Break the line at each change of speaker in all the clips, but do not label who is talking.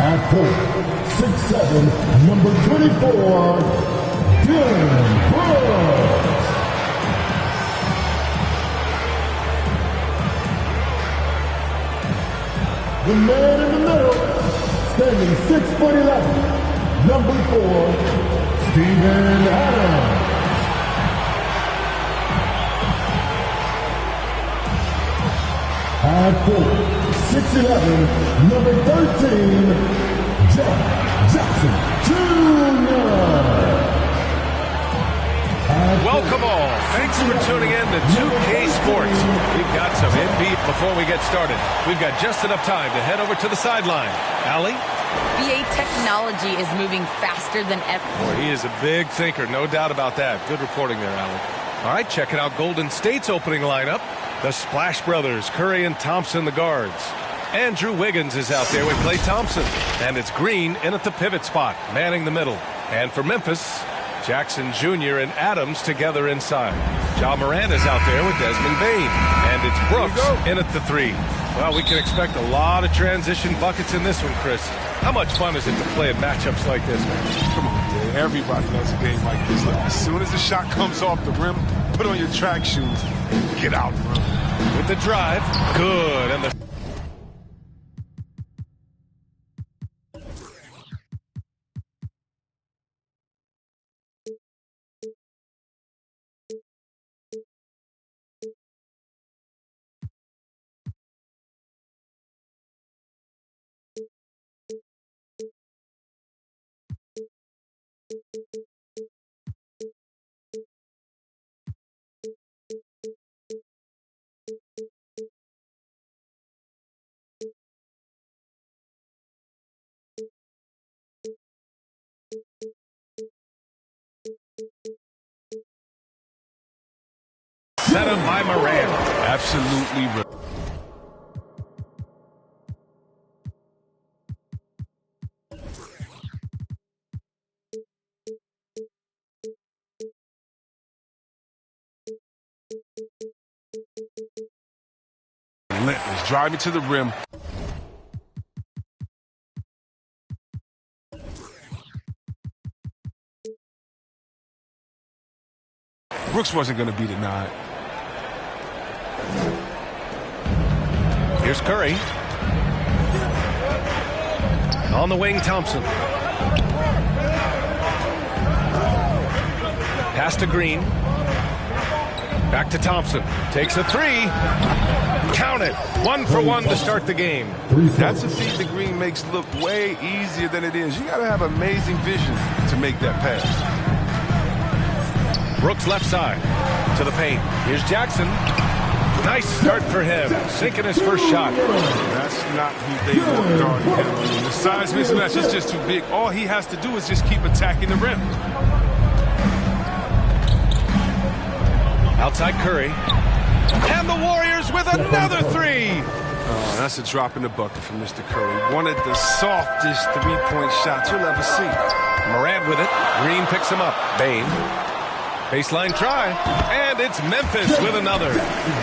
At 4'6'7", number 24, Brooks. The man in the middle, standing 6'11", number 4, Steven Adams. At 4'6'11", number 13, Jackson Jr.
Welcome all. Thanks for tuning in to 2K Sports. We've got some NBA before we get started. We've got just enough time to head over to the sideline. Allie?
BA technology is moving faster than ever.
Boy, he is a big thinker, no doubt about that. Good reporting there, Allie. All right, checking out Golden State's opening lineup. The Splash Brothers, Curry and Thompson, the guards. Andrew Wiggins is out there with Klay Thompson. And it's Green in at the pivot spot, manning the middle. And for Memphis, Jackson Jr. and Adams together inside. Ja Morant is out there with Desmond Bane. And it's Brooks in at the 3. Well, we can expect a lot of transition buckets in this one, Chris. How much fun is it to play in matchups like this, man?
Come on, dude. Everybody loves a game like this. Look, as soon as the shot comes off the rim, put on your track shoes and get out and run.
With the drive, good. And the set up by Morant.
Absolutely right. Relentless, driving to the rim. Brooks wasn't going to be denied.
Here's Curry. On the wing, Thompson. Pass to Green. Back to Thompson. Takes a 3. Count it. 1 for 1 to start the game.
That's a feat that Green makes look way easier than it is. You got to have amazing vision to make that pass.
Brooks left side to the paint. Here's Jackson. Nice start for him. Sinking his first shot.
That's not who they want guarding him. The size mismatch is just too big. All he has to do is just keep attacking the rim.
Outside Curry. And the Warriors with another 3.
Oh, that's a drop in the bucket from Mr. Curry. One of the softest three-point shots you'll ever see.
Morant with it. Green picks him up. Bane. Baseline try. And it's Memphis with another.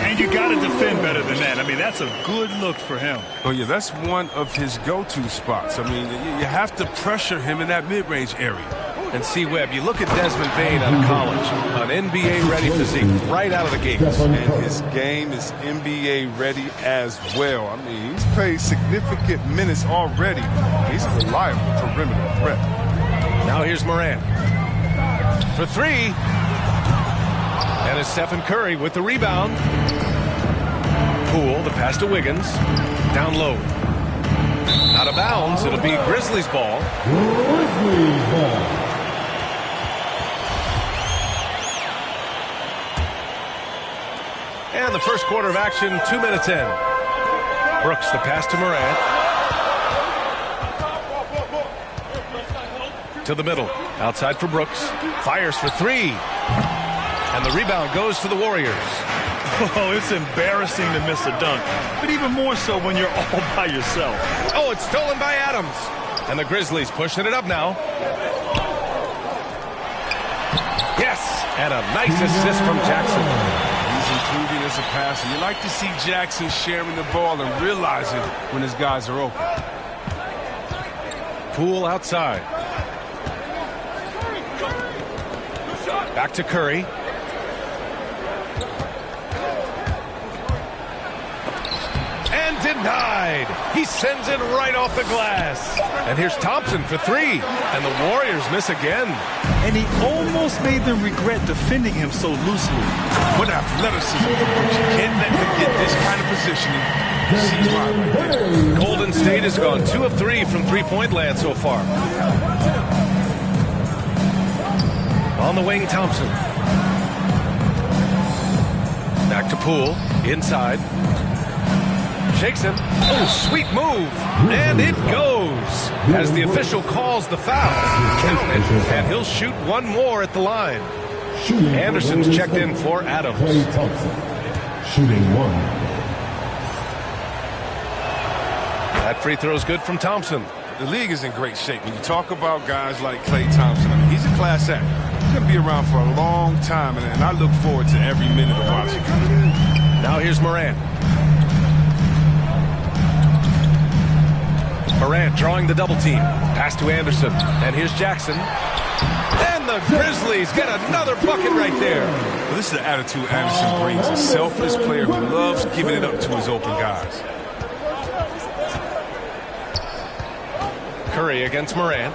And you got to defend better than that. I mean, that's a good look for him.
Oh, yeah, that's one of his go-to spots. I mean, you have to pressure him in that mid-range area.
And see, Webb, you look at Desmond Bane out of college, an NBA-ready physique right out of the gates.
And his game is NBA-ready as well. I mean, he's played significant minutes already. He's a reliable perimeter threat.
Now here's Morant for 3. And it's Stephen Curry with the rebound. Poole, the pass to Wiggins. Down low. Out of bounds. It'll be Grizzlies ball.
Grizzlies ball.
And the first quarter of action, 2 minutes in. Brooks, the pass to Morant. To the middle. Outside for Brooks. Fires for 3. And the rebound goes to the Warriors.
Oh, it's embarrassing to miss a dunk. But even more so when you're all by yourself.
Oh, it's stolen by Adams. And the Grizzlies pushing it up now. Yes. And a nice assist from Jackson.
He's improving as a passer. You like to see Jackson sharing the ball and realizing when his guys are open.
Poole outside. Back to Curry. And denied. He sends it right off the glass. And here's Thompson for three. And the Warriors miss again.
And he almost made them regret defending him so loosely.
What athleticism. You can't forget this kind of positioning. See why right there.
Golden State has gone 2 of 3 from three-point land so far. On the wing, Thompson. Back to Poole. Inside. Shakes him. Oh, sweet move. And it goes. As the official calls the foul. Count it. And he'll shoot one more at the line. Anderson's checked in for Adams.
Klay Thompson, shooting 1.
That free throw's good from Thompson.
The league is in great shape. When you talk about guys like Klay Thompson, I mean, he's a class act. He's going to be around for a long time, and I look forward to every minute of watching.
Now here's Morant. Morant drawing the double team. Pass to Anderson. And here's Jackson. And the Grizzlies get another bucket right there.
Well, this is the attitude Anderson brings. A selfless player who loves giving it up to his open guys.
Curry against Morant.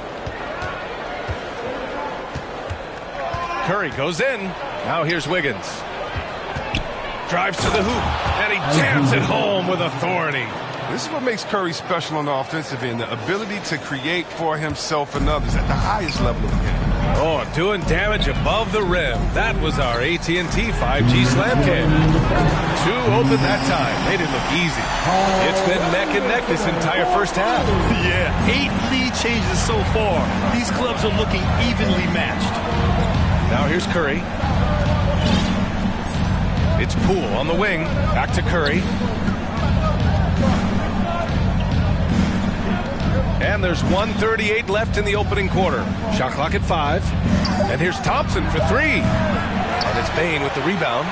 Curry goes in. Now here's Wiggins. Drives to the hoop. And he jams it home with authority.
This is what makes Curry special on the offensive end, the ability to create for himself and others at the highest level of the game.
Oh, doing damage above the rim. That was our AT&T 5G Slam Cam. 2 open that time. Made it look easy. It's been neck and neck this entire first half.
Yeah, 8 lead changes so far. These clubs are looking evenly matched.
Now here's Curry. It's Poole on the wing. Back to Curry. And there's 1:38 left in the opening quarter. Shot clock at 5. And here's Thompson for 3. And it's Bane with the rebound.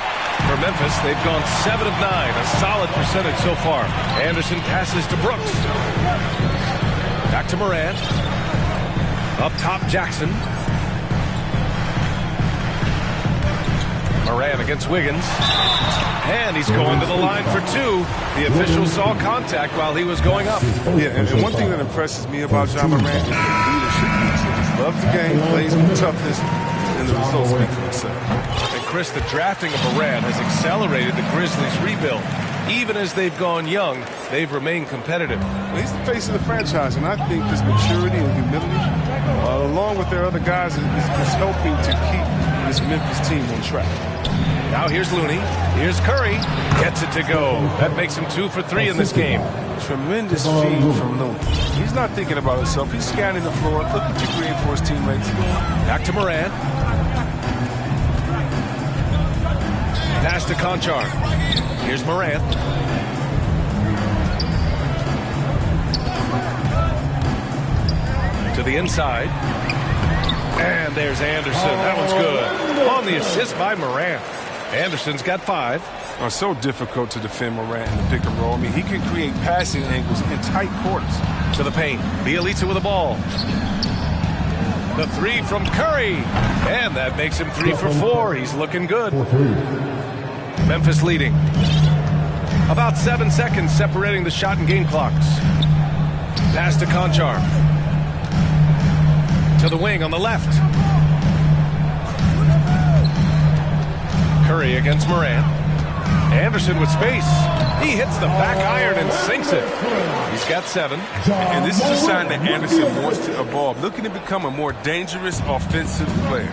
For Memphis, they've gone 7 of 9, a solid percentage so far. Anderson passes to Brooks. Back to Morant. Up top, Jackson. Morant against Wiggins. And he's going to the line for 2. The official saw contact while he was going up.
Yeah, and one thing that impresses me about Ja Morant is the leadership. He loves the game, plays with toughness, and the results speak for themselves.
And Chris, the drafting of Morant has accelerated the Grizzlies' rebuild. Even as they've gone young, they've remained competitive.
He's the face of the franchise, and I think his maturity and humility, along with their other guys, is helping to keep this Memphis team on track.
Now here's Looney. Here's Curry. Gets it to go. That makes him 2 for 3 in this game.
Tremendous feed from Looney. He's not thinking about himself. He's scanning the floor, looking to create for his teammates.
Back to Morant. Pass to Conchar. Here's Morant. To the inside. And there's Anderson. That one's good. On the assist by Morant. Anderson's got 5.
It's so difficult to defend Morant in the pick and roll. I mean, he can create passing angles in tight quarters.
To the paint. Bielitsa with the ball. The 3 from Curry. And that makes him 3 for 4. He's looking good. Memphis leading. About 7 seconds separating the shot and game clocks. Pass to Conchar. To the wing on the left. Curry against Morant. Anderson with space. He hits the back iron and sinks it. He's got 7.
And this is a sign that Anderson wants to evolve, looking to become a more dangerous offensive player.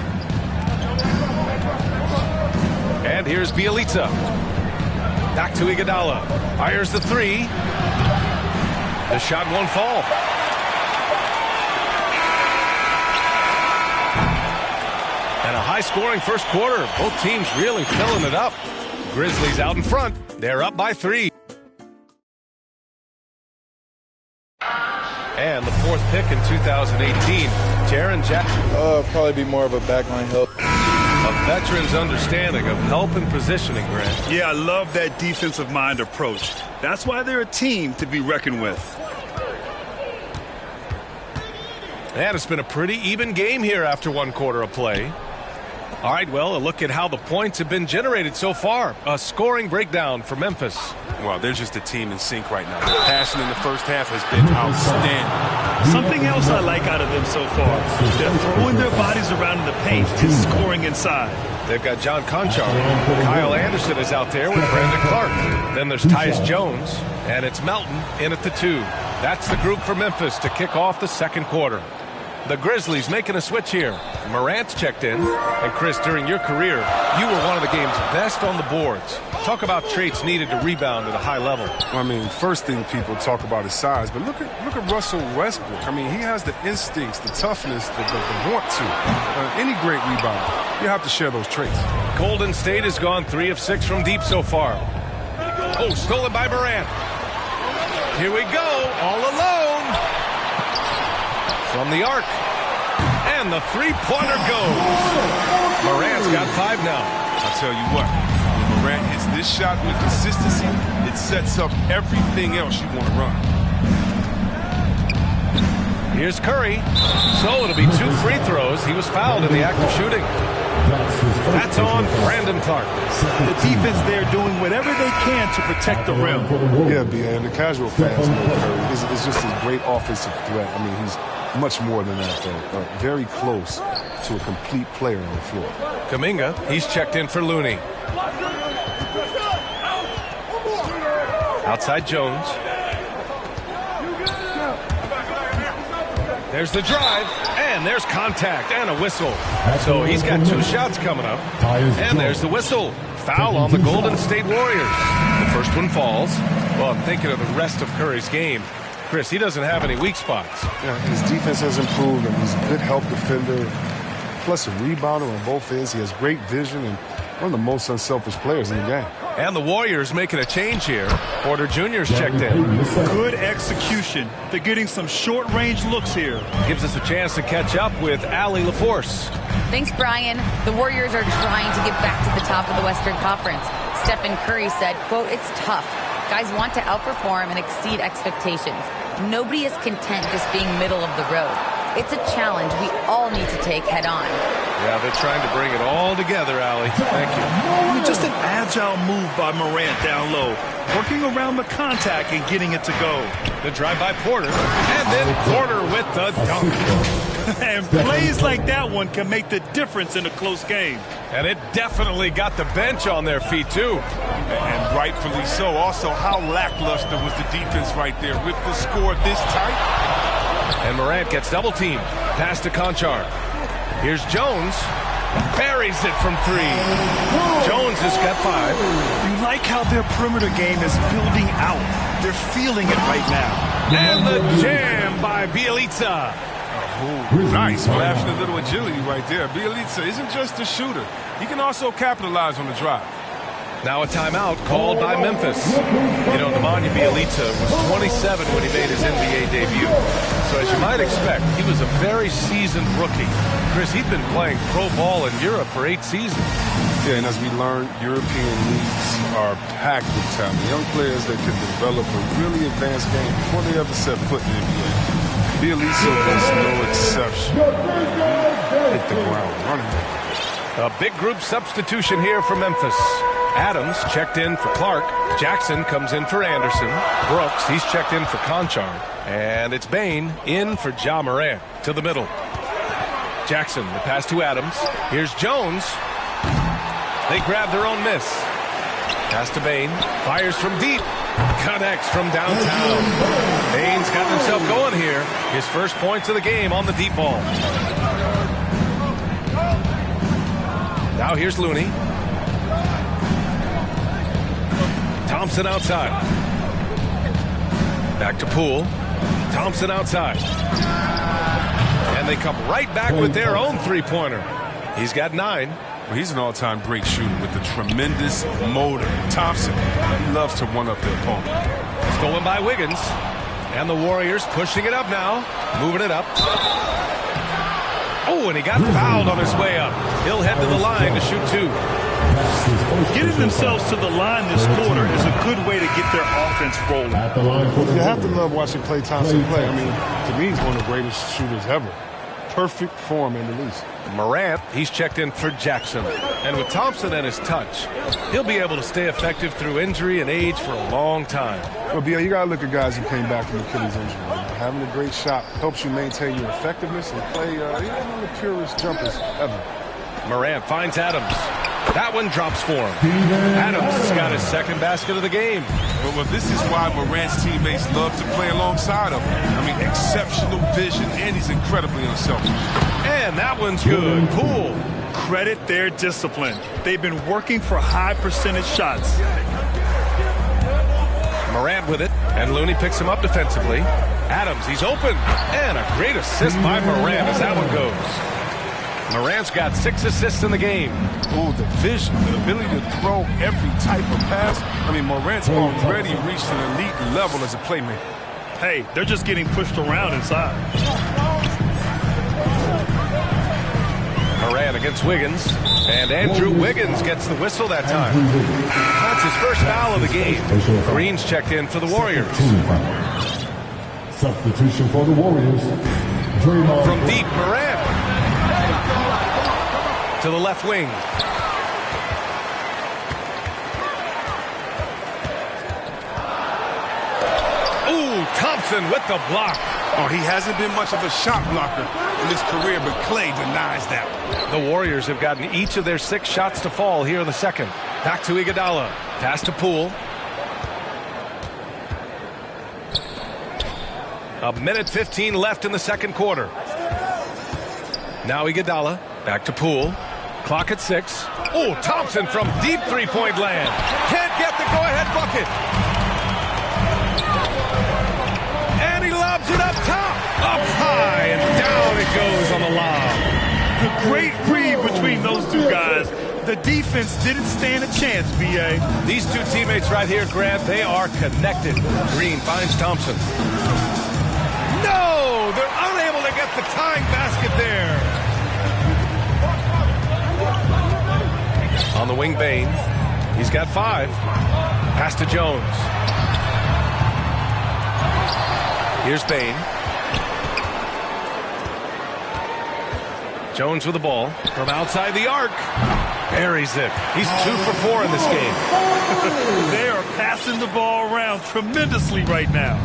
And here's Bielitsa. Back to Iguodala. Fires the 3. The shot won't fall. And a high-scoring first quarter. Both teams really filling it up. Grizzlies out in front. They're up by 3. And the 4th pick in 2018, Jaren Jackson.
Probably be more of a backline help.
A veteran's understanding of help and positioning, Grant.
Yeah, I love that defensive mind approach. That's why they're a team to be reckoned with.
And it's been a pretty even game here after one quarter of play. All right, well, a look at how the points have been generated so far. A scoring breakdown for Memphis.
Well, they're just a team in sync right now. Their passion in the first half has been outstanding.
Something else I like out of them so far. They're throwing their bodies around in the paint and scoring inside.
They've got John Conchar. Kyle Anderson is out there with Brandon Clark. Then there's Tyus Jones, and it's Melton in at the 2. That's the group for Memphis to kick off the second quarter. The Grizzlies making a switch here. Morant's checked in. And Chris, during your career, you were one of the game's best on the boards. Talk about traits needed to rebound at a high level.
Well, I mean, first thing people talk about is size, but look at Russell Westbrook. I mean, he has the instincts, the toughness, the want to. Any great rebounder, you have to share those traits.
Golden State has gone 3 of 6 from deep so far. Oh, stolen by Morant. Here we go, all alone. From the arc. And the three-pointer goes. Morant's got 5 now.
I'll tell you what, when Morant hits this shot with consistency, it sets up everything else you want to run.
Here's Curry. So it'll be 2 free throws. He was fouled in the act of shooting. That's on Brandon Clark.
The defense there doing whatever they can to protect the rim.
Yeah, B.A., and the casual fans know Curry. It's just a great offensive threat. I mean, he's much more than that, though. Very close to a complete player on the floor.
Kuminga, he's checked in for Looney. Outside Jones. There's the drive, and there's contact and a whistle. So he's got 2 shots coming up. And there's the whistle. Foul on the Golden State Warriors. The first one falls. Well, I'm thinking of the rest of Curry's game. Chris, he doesn't have any weak spots.
Yeah, his defense has improved, and he's a good help defender, plus a rebounder on both ends. He has great vision and one of the most unselfish players in the game.
And the Warriors making a change here. Porter Jr.'s checked in.
Good execution. They're getting some short-range looks here.
Gives us a chance to catch up with Allie LaForce.
Thanks, Brian. The Warriors are trying to get back to the top of the Western Conference. Stephen Curry said, quote, "It's tough. Guys want to outperform and exceed expectations. Nobody is content just being middle of the road. It's a challenge we all need to take head on."
Yeah, they're trying to bring it all together, Allie. Thank you.
I mean, just an agile move by Morant down low, working around the contact and getting it to go.
The drive by Porter, and then Porter with the dunk.
And plays like that one can make the difference in a close game.
And it definitely got the bench on their feet, too.
And rightfully so. Also, how lackluster was the defense right there with the score this tight?
And Morant gets double-teamed. Pass to Conchar. Here's Jones. Buries it from 3. Jones has got 5.
You like how their perimeter game is building out. They're feeling it right now.
And the jam by Bjelica.
Nice, flashing a little agility right there. Bjelica isn't just a shooter. He can also capitalize on the drive.
Now a timeout called by Memphis. You know, Nemanja Bjelica was 27 when he made his NBA debut. So as you might expect, he was a very seasoned rookie. Chris, he'd been playing pro ball in Europe for 8 seasons.
Yeah, and as we learned, European leagues are packed with talent. Young players that can develop a really advanced game before they ever set foot in the NBA. Bjelica was no exception. Hit the ground running.
A big group substitution here for Memphis. Adams checked in for Clark. Jackson comes in for Anderson. Brooks, he's checked in for Conchar. And it's Bain in for Ja Morant to the middle. Jackson, the pass to Adams. Here's Jones. They grab their own miss. Pass to Bain. Fires from deep. Connects from downtown. Bain's got himself going here. His first points of the game on the deep ball. Now here's Looney. Thompson outside. Back to Poole. Thompson outside. And they come right back with their own three-pointer. He's got 9.
Well, he's an all-time great shooter with a tremendous motor. Thompson, he loves to one-up the opponent.
Stolen by Wiggins. And the Warriors pushing it up now. Moving it up. Oh, and he got fouled on his way up. He'll head to the line to shoot 2.
Getting themselves to the line this quarter is a good way to get their offense rolling.
You have to love watching Klay Thompson play. I mean, to me, he's one of the greatest shooters ever. Perfect form in the least.
Morant, he's checked in for Jackson. And with Thompson and his touch, he'll be able to stay effective through injury and age for a long time.
Well, BL, you got to look at guys who came back from Achilles injury. Having a great shot helps you maintain your effectiveness and play, he's one of the purest jumpers ever.
Morant finds Adams. That one drops for him. Adams has got his second basket of the game.
Well, this is why Morant's teammates love to play alongside him. I mean, exceptional vision, and he's incredibly unselfish.
And that one's good. Poole.
Credit their discipline. They've been working for high percentage shots.
Morant with it, and Looney picks him up defensively. Adams, he's open. And a great assist by Morant as that one goes. Morant's got 6 assists in the game.
Oh, the vision, the ability to throw every type of pass. I mean, Morant's already reached an elite level as a playmaker.
Hey, they're just getting pushed around inside.
Morant against Wiggins. And Andrew Wiggins gets the whistle that time. That's his first foul of the game. Green's checked in for the Warriors.
Substitution for the Warriors.
From deep, Morant. To the left wing. Ooh, Thompson with the block.
Oh, he hasn't been much of a shot blocker in his career, but Klay denies that.
The Warriors have gotten each of their 6 shots to fall here in the second. Back to Iguodala. Pass to Poole. A minute 15 left in the second quarter. Now Iguodala. Back to Poole. Clock at 6. Oh, Thompson from deep three-point land. Can't get the go-ahead bucket. And he lobs it up top. Up high, and down it goes on the lob.
The great read between those two guys. The defense didn't stand a chance, B.A.
These two teammates right here, Grant, they are connected. Green finds Thompson. No! They're unable to get the tying basket there. On the wing, Bane. He's got 5. Pass to Jones. Here's Bane. Jones with the ball from outside the arc. Buries it. He's 2 for 4 in this game.
They are passing the ball around tremendously right now.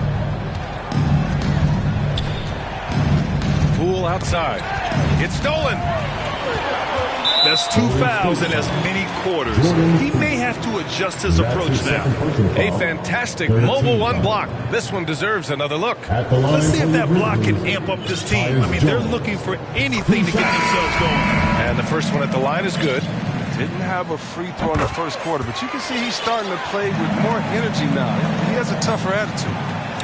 Poole outside. It's stolen.
That's 2 fouls in as many quarters. He may have to adjust his approach now.
A fantastic mobile 1 block. This one deserves another look.
Let's see if that block can amp up this team. I mean, they're looking for anything to get themselves going.
And the first one at the line is good.
Didn't have a free throw in the first quarter, but you can see he's starting to play with more energy now. He has a tougher attitude.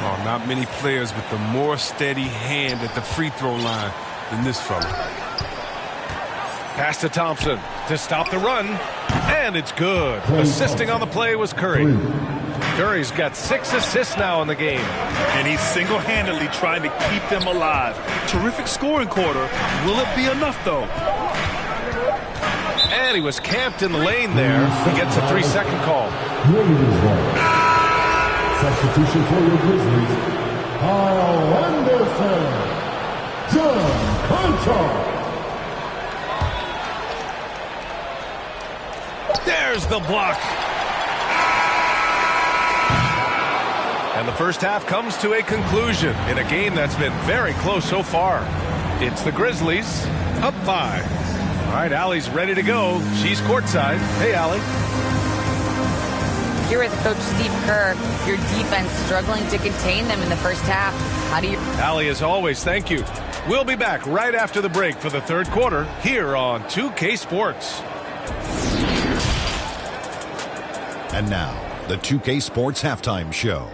Oh, not many players with a more steady hand at the free throw line than this fella.
Pass to Thompson to stop the run, and it's good. Assisting on the play was Curry. Curry's got 6 assists now in the game.
And he's single-handedly trying to keep them alive. Terrific scoring quarter. Will it be enough, though?
And he was camped in the lane there. He gets a 3-second call.
Substitution for the Grizzlies. Kyle Anderson. John Conchar.
There's the block. And the first half comes to a conclusion in a game that's been very close so far. It's the Grizzlies up 5. All right, Allie's ready to go. She's courtside. Hey, Allie.
Here is Coach Steve Kerr. Your defense struggling to contain them in the first half. How do you...
Allie, as always, thank you. We'll be back right after the break for the third quarter here on 2K Sports.
And now, the 2K Sports Halftime Show.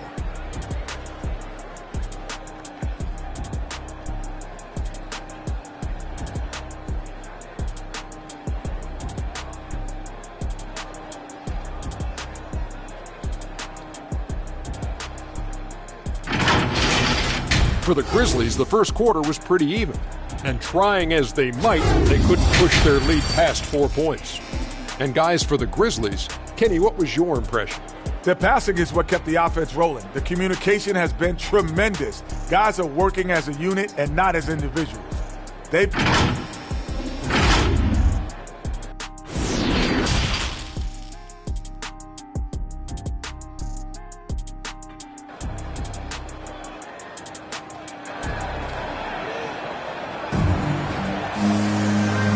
For the Grizzlies, the first quarter was pretty even. And trying as they might, they couldn't push their lead past 4 points. And guys, for the Grizzlies, Kenny, what was your impression?
The passing is what kept the offense rolling. The communication has been tremendous. Guys are working as a unit and not as individuals.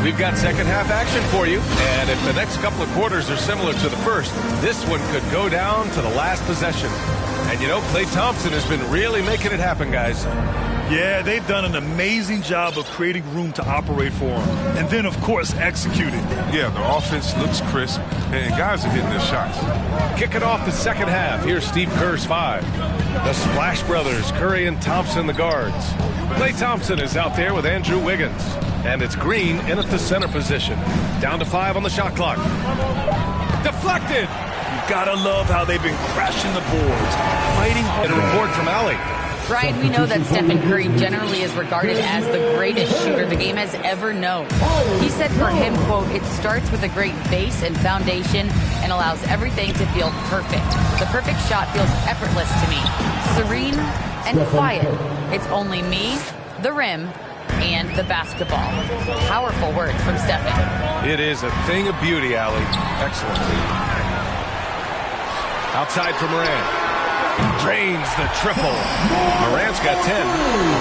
We've got second half action for you, and if the next couple of quarters are similar to the first, this one could go down to the last possession. And you know, Klay Thompson has been really making it happen, guys.
Yeah, they've done an amazing job of creating room to operate for him. And then, of course, executing.
Yeah, the offense looks crisp, and guys are hitting their shots.
Kicking off the second half, here's Steve Kerr's 5. The Splash Brothers, Curry and Thompson, the guards. Klay Thompson is out there with Andrew Wiggins. And it's Green in at the center position. Down to 5 on the shot clock. Deflected!
You gotta love how they've been crashing the boards, fighting hard.
And a report from Allie.
Brian, we know that Stephen Curry generally is regarded as the greatest shooter the game has ever known. He said for him, quote, "It starts with a great base and foundation and allows everything to feel perfect. The perfect shot feels effortless to me. Serene and quiet. It's only me, the rim, and the basketball." Powerful words from Stephen.
It is a thing of beauty, Allie. Excellent. Outside for Morant. Drains the triple. Morant's got 10.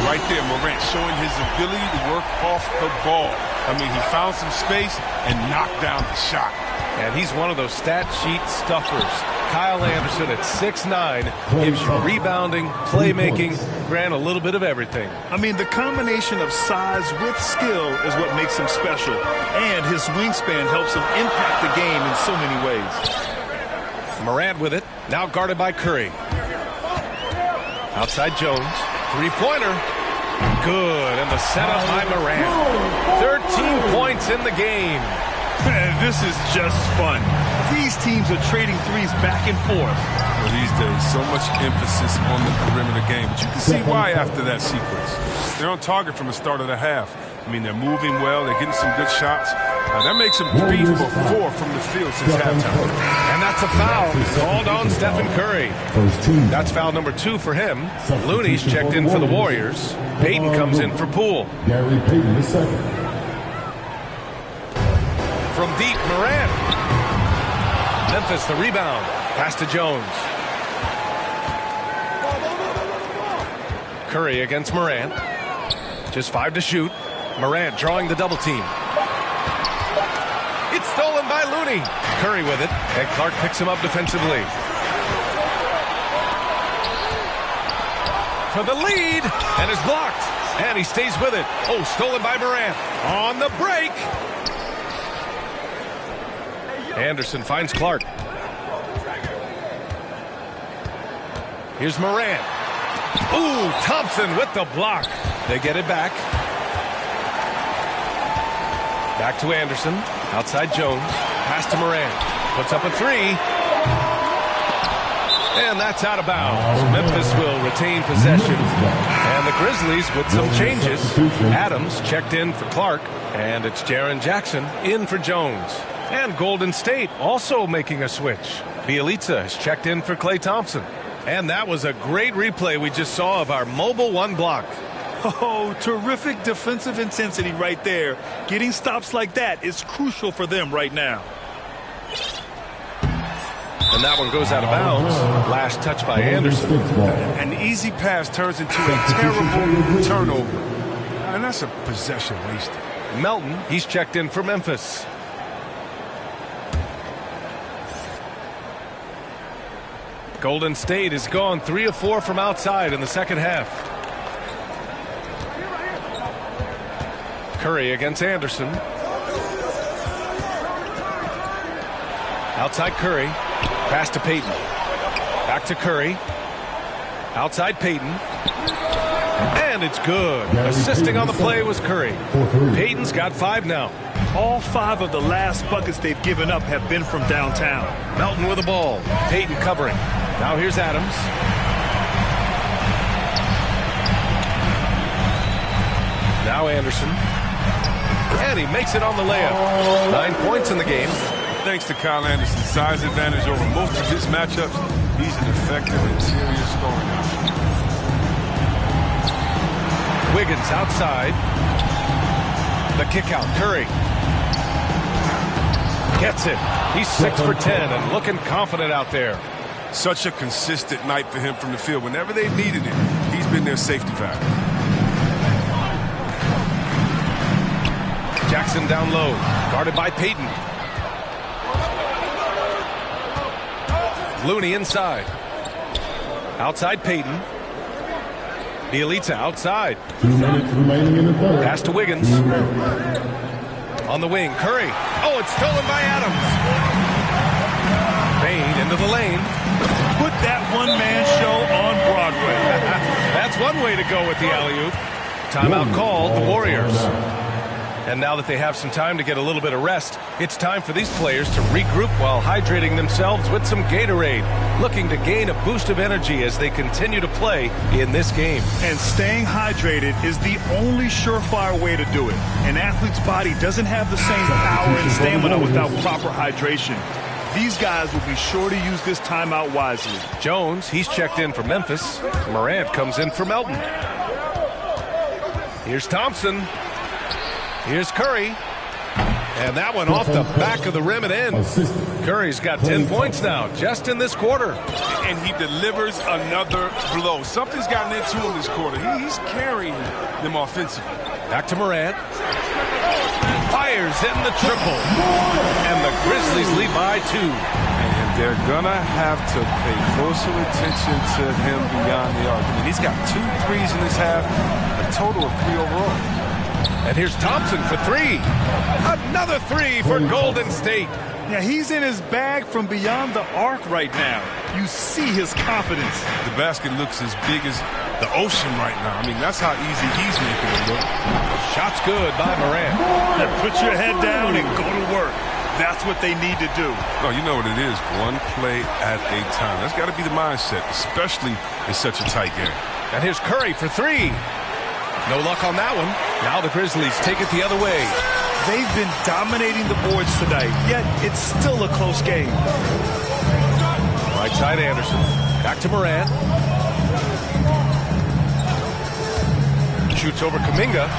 Right there, Morant showing his ability to work off the ball. I mean, he found some space and knocked down the shot.
And he's one of those stat sheet stuffers. Kyle Anderson at 6'9", gives you rebounding, playmaking, ran a little bit of everything.
I mean, the combination of size with skill is what makes him special. And his wingspan helps him impact the game in so many ways.
Morant with it, now guarded by Curry. Outside Jones, three-pointer. Good, and the setup by Morant. 13 points in the game.
This is just fun. These teams are trading threes back and forth.
Well, these days, so much emphasis on the perimeter game, but you can see why after that sequence. They're on target from the start of the half. I mean, they're moving well, they're getting some good shots. That makes them 3 for 4 from the field since halftime.
And that's a foul called on Stephen Curry. That's foul number 2 for him. Looney's checked in for the Warriors. Payton comes in for Poole.
Gary Payton the second.
From deep, Morant. Memphis the rebound. Pass to Jones. Curry against Morant. Just 5 to shoot. Morant drawing the double team. It's stolen by Looney. Curry with it, and Clark picks him up defensively. For the lead, and is blocked. And he stays with it. Oh, stolen by Morant. On the break. Anderson finds Clark. Here's Morant. Ooh, Thompson with the block. They get it back. Back to Anderson. Outside Jones. Pass to Morant. Puts up a 3. And that's out of bounds. Memphis will retain possession. And the Grizzlies with some changes. Adams checked in for Clark. And it's Jaren Jackson in for Jones. And Golden State also making a switch. Bielitsa has checked in for Klay Thompson. And that was a great replay we just saw of our mobile 1 block.
Oh, terrific defensive intensity right there. Getting stops like that is crucial for them right now.
And that one goes out of bounds. Last touch by Anderson.
An easy pass turns into a terrible turnover. And that's a possession wasted.
Melton, he's checked in for Memphis. Golden State has gone 3 of 4 from outside in the second half. Curry against Anderson. Outside Curry. Pass to Payton. Back to Curry. Outside Payton. And it's good. Assisting on the play was Curry. Payton's got 5 now.
All 5 of the last buckets they've given up have been from downtown.
Melton with the ball. Payton covering. Now here's Adams. Now Anderson. And he makes it on the layup. 9 points in the game.
thanks to Kyle Anderson's size advantage over most of his matchups, he's an effective interior scoring option.
Wiggins outside. The kick out. Curry gets it. He's 6 for 10 and looking confident out there.
Such a consistent night for him from the field. Whenever they've needed it, he's been their safety valve.
Jackson down low, guarded by Payton. Looney inside. Outside Payton. Bielitsa outside.
2 minutes remaining in the third.
Pass to Wiggins. On the wing, Curry. Oh, it's stolen by Adams. Bain into the lane.
Put that one-man show on Broadway.
That's one way to go with the alley-oop. Timeout called, the Warriors. And now that they have some time to get a little bit of rest, it's time for these players to regroup while hydrating themselves with some Gatorade, looking to gain a boost of energy as they continue to play in this game.
And staying hydrated is the only surefire way to do it. An athlete's body doesn't have the same power and stamina without proper hydration. These guys will be sure to use this timeout wisely.
Jones, he's checked in for Memphis. Morant comes in for Melton. Here's Thompson. Here's Curry. And that one off the back of the rim and in. Curry's got 10 points now, just in this quarter.
And he delivers another blow. Something's gotten into him this quarter. He's carrying them offensively.
Back to Morant. Fires in the triple. And the Grizzlies lead by 2.
And they're going to have to pay closer attention to him beyond the arc. I mean, he's got 2 threes in this half, a total of 3 overall.
And here's Thompson for 3. Another 3 for Golden State.
Yeah, he's in his bag from beyond the arc right now. You see his confidence.
The basket looks as big as the ocean right now. I mean, that's how easy he's making it look.
Shot's good by Morant.
Now put your head down and go to work. That's what they need to do.
Oh, you know what it is. One play at a time. That's got to be the mindset, especially in such a tight game.
And here's Curry for 3. No luck on that one. Now the Grizzlies take it the other way.
They've been dominating the boards tonight, yet it's still a close game.
Right side Anderson. Back to Morant. Shoots over Kuminga.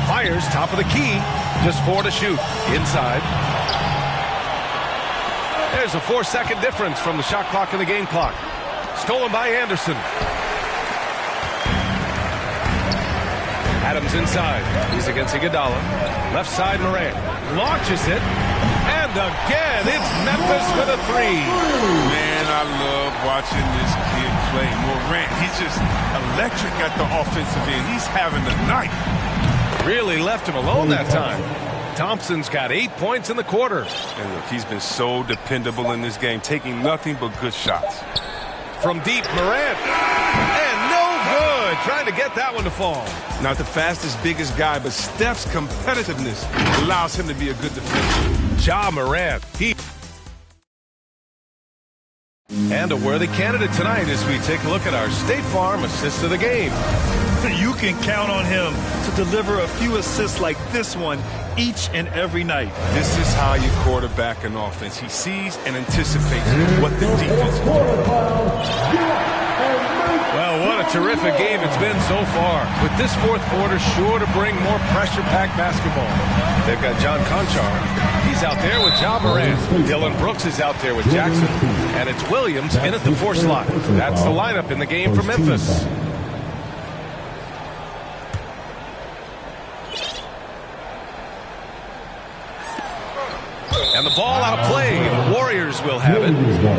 Fires top of the key. Just 4 to shoot. Inside. There's a 4-second difference from the shot clock and the game clock. Stolen by Anderson. Adams inside. He's against Iguodala. Left side Morant. Launches it. And again, it's Memphis with a 3.
Man, I love watching this kid play. Morant, he's just electric at the offensive end. He's having a night.
Really left him alone that time. Thompson's got 8 points in the quarter.
And look, he's been so dependable in this game, taking nothing but good shots.
From deep, Morant. And no good. Trying to get that one to fall.
Not the fastest, biggest guy, but Steph's competitiveness allows him to be a good defender.
Ja Morant. And a worthy candidate tonight as we take a look at our State Farm assist of the game.
You can count on him to deliver a few assists like this one each and every night.
This is how you quarterback an offense. He sees and anticipates what the defense is doing.
Well, what a terrific game it's been so far. With this fourth quarter sure to bring more pressure-packed basketball. They've got John Conchar. He's out there with Ja Morant. Dillon Brooks is out there with Jackson. And it's Williams in at the 4 slot. That's the lineup in the game for Memphis. And the ball out of play. The Warriors will have it.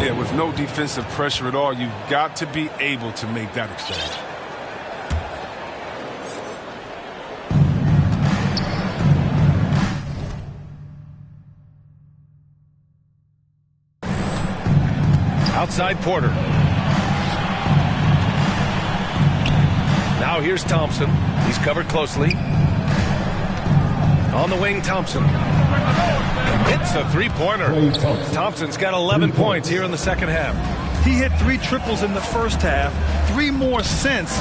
Yeah, with no defensive pressure at all, you've got to be able to make that exchange.
Outside Porter. Now here's Thompson. He's covered closely. On the wing, Thompson. Hits a 3-pointer. Thompson's got 11 points here in the second half.
He hit 3 triples in the first half, 3 more since.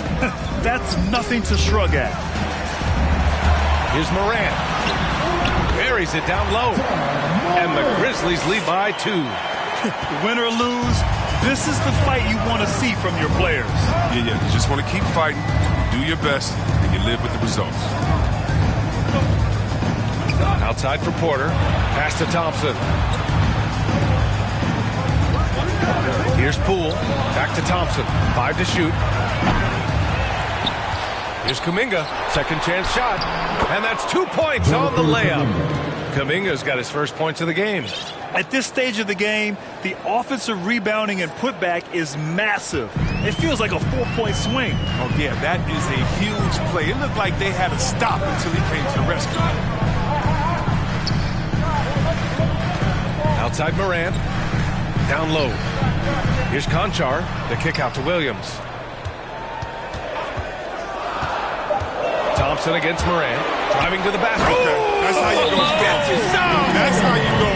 That's nothing to shrug at.
Here's Morant. Buries it down low. And the Grizzlies lead by 2.
Win or lose, this is the fight you want to see from your players.
Yeah. You just want to keep fighting, do your best, and you live with the results.
Outside for Porter. Pass to Thompson. Here's Poole. Back to Thompson. 5 to shoot. Here's Kuminga. Second chance shot. And that's 2 points on the layup. Kuminga's got his first points of the game.
At this stage of the game, the offensive rebounding and putback is massive. It feels like a 4-point swing.
Oh, yeah, that is a huge play. It looked like they had to stop until he came to the rescue.
Outside Morant. Down low. Here's Conchar. The kick out to Williams. Thompson against Morant. Driving to the basket.
Okay, that's how you go. That's how you go.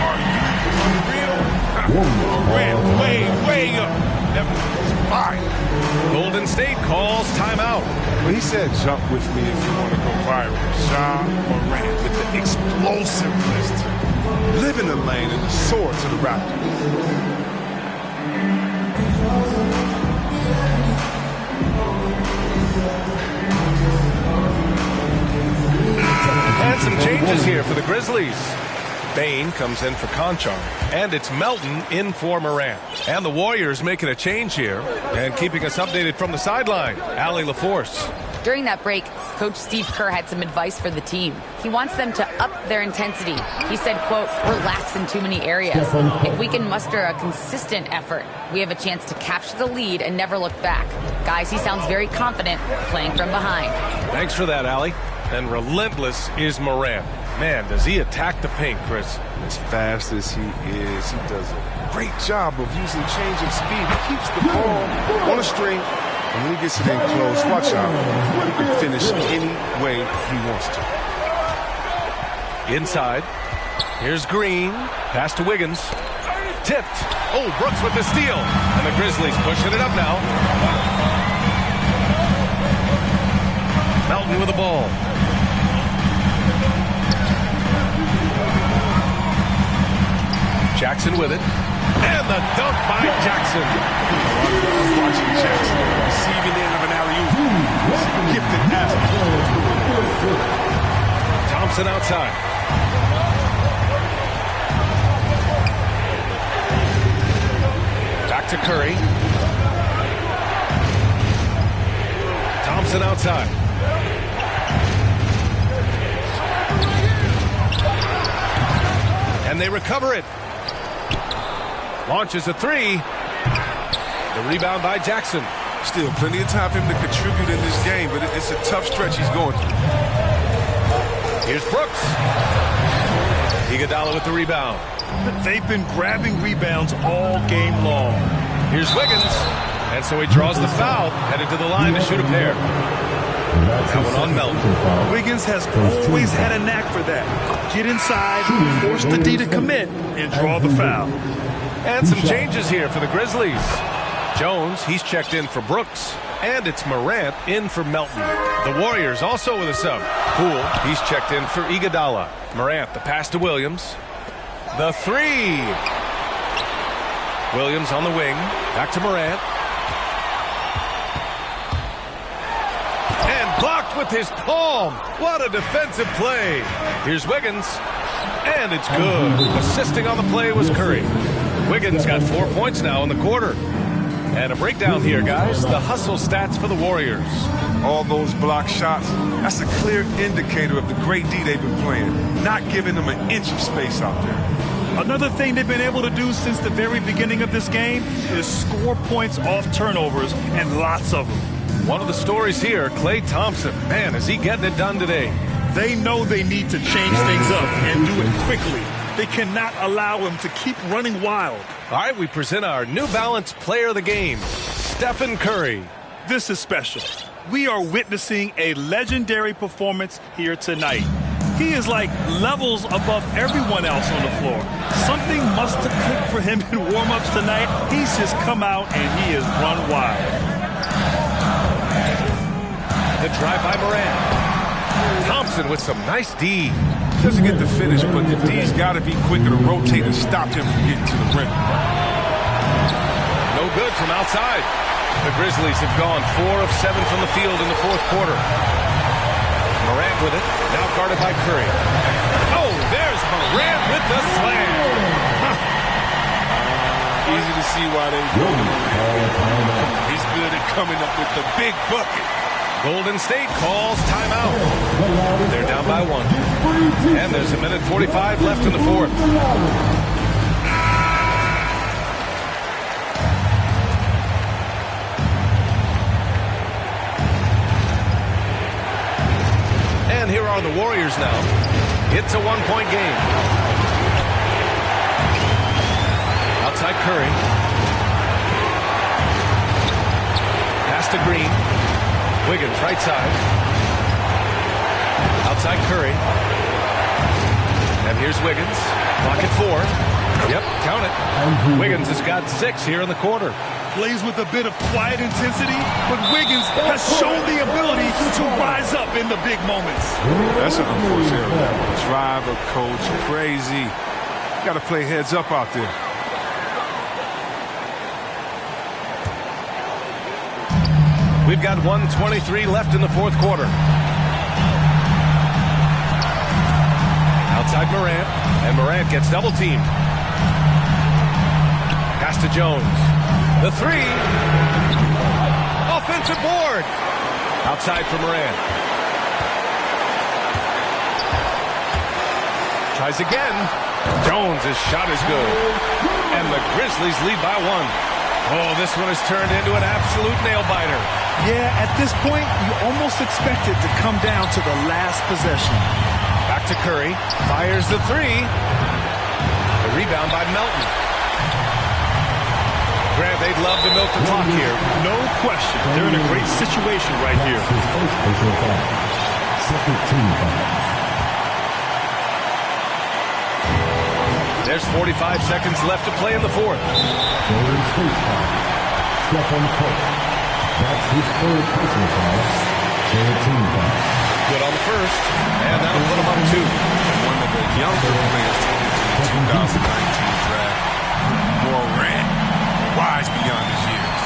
Are you for real? Morant way up. That was fine.
Golden State calls timeout.
Well, he said jump with me if you want to go viral. Ja Morant with the explosiveness to live in the lane and the soar to the Raptors.
And some changes here for the Grizzlies. Bane comes in for Conchar. And it's Melton in for Morant. And the Warriors making a change here. And keeping us updated from the sideline, Allie LaForce.
During that break, Coach Steve Kerr had some advice for the team. He wants them to up their intensity. He said, quote, relax in too many areas. If we can muster a consistent effort, we have a chance to capture the lead and never look back. Guys, he sounds very confident playing from behind.
Thanks for that, Allie. And relentless is Morant. Man, does he attack the paint, Chris.
As fast as he is, he does a great job of using change of speed. He keeps the ball on a string. And when he gets it in close, watch out. He can finish any way he wants to.
Inside. Here's Green. Pass to Wiggins. Tipped. Oh, Brooks with the steal. And the Grizzlies pushing it up now. Melton with the ball. Jackson with it. And the dunk by Jackson.
Watching Jackson receiving the end of an alley-oop. Gifted athlete.
Thompson outside. Back to Curry. Thompson outside. And they recover it. Launches a three. The rebound by Jackson.
Still plenty of time for him to contribute in this game, but it's a tough stretch he's going through.
Here's Brooks. Iguodala with the rebound.
They've been grabbing rebounds all game long.
Here's Wiggins. And so he draws the foul, headed to the line to shoot a pair. That one on Melton.
Wiggins has always had a knack for that. Get inside, force the D to commit, and draw the foul.
And some changes here for the Grizzlies. Jones, he's checked in for Brooks. And it's Morant in for Melton. The Warriors also with a sub. Poole, he's checked in for Iguodala. Morant, the pass to Williams. The three. Williams on the wing. Back to Morant. And blocked with his palm. What a defensive play. Here's Wiggins. And it's good. Assisting on the play was Curry. Wiggins got 4 points now in the quarter. And a breakdown here, guys. The hustle stats for the Warriors.
All those block shots, that's a clear indicator of the great D they've been playing. Not giving them an inch of space out there.
Another thing they've been able to do since the very beginning of this game is score points off turnovers, and lots of them.
One of the stories here, Klay Thompson. Man, is he getting it done today?
They know they need to change things up and do it quickly. They cannot allow him to keep running wild.
All right, we present our New Balance player of the game, Stephen Curry.
This is special. We are witnessing a legendary performance here tonight. He is like levels above everyone else on the floor. Something must have clicked for him in warm-ups tonight. He's just come out and he has run wild.
The drive by Morant. Thompson with some nice D.
Doesn't get the finish, but the D's got to be quicker to rotate and stop him from getting to the rim.
No good from outside. The Grizzlies have gone 4 of 7 from the field in the fourth quarter. Morant with it, now guarded by Curry. Oh, there's Morant with the slam.
Easy to see why they do. He's good at coming up with the big bucket.
Golden State calls timeout. They're down by 1. And there's a minute 45 left in the fourth. And here are the Warriors now. It's a 1-point game. Outside Curry. Pass to Green. Wiggins right side. Outside Curry. And here's Wiggins. Clock at 4. Yep, count it. Wiggins has got 6 here in the quarter.
Plays with a bit of quiet intensity, but Wiggins has shown the ability to rise up in the big moments.
That's an unfortunate error. Driver, coach, crazy. Got to play heads up out there.
We've got 1:23 left in the fourth quarter. Outside Morant, and Morant gets double-teamed. Pass to Jones. The 3. Offensive board. Outside for Morant. Tries again. Jones' shot is good. And the Grizzlies lead by 1. Oh, this one has turned into an absolute nail-biter.
Yeah, at this point, you almost expect it to come down to the last possession.
Back to Curry. Fires the 3. The rebound by Melton. Grant, they'd love to milk the clock here.
No question. They're in a great situation right here.
There's 45 seconds left to play in the fourth.
That's his third personal foul.
Good on the first, and that'll put him up 2.
One of the younger players in the 2019 draft. Morant, wise beyond his years.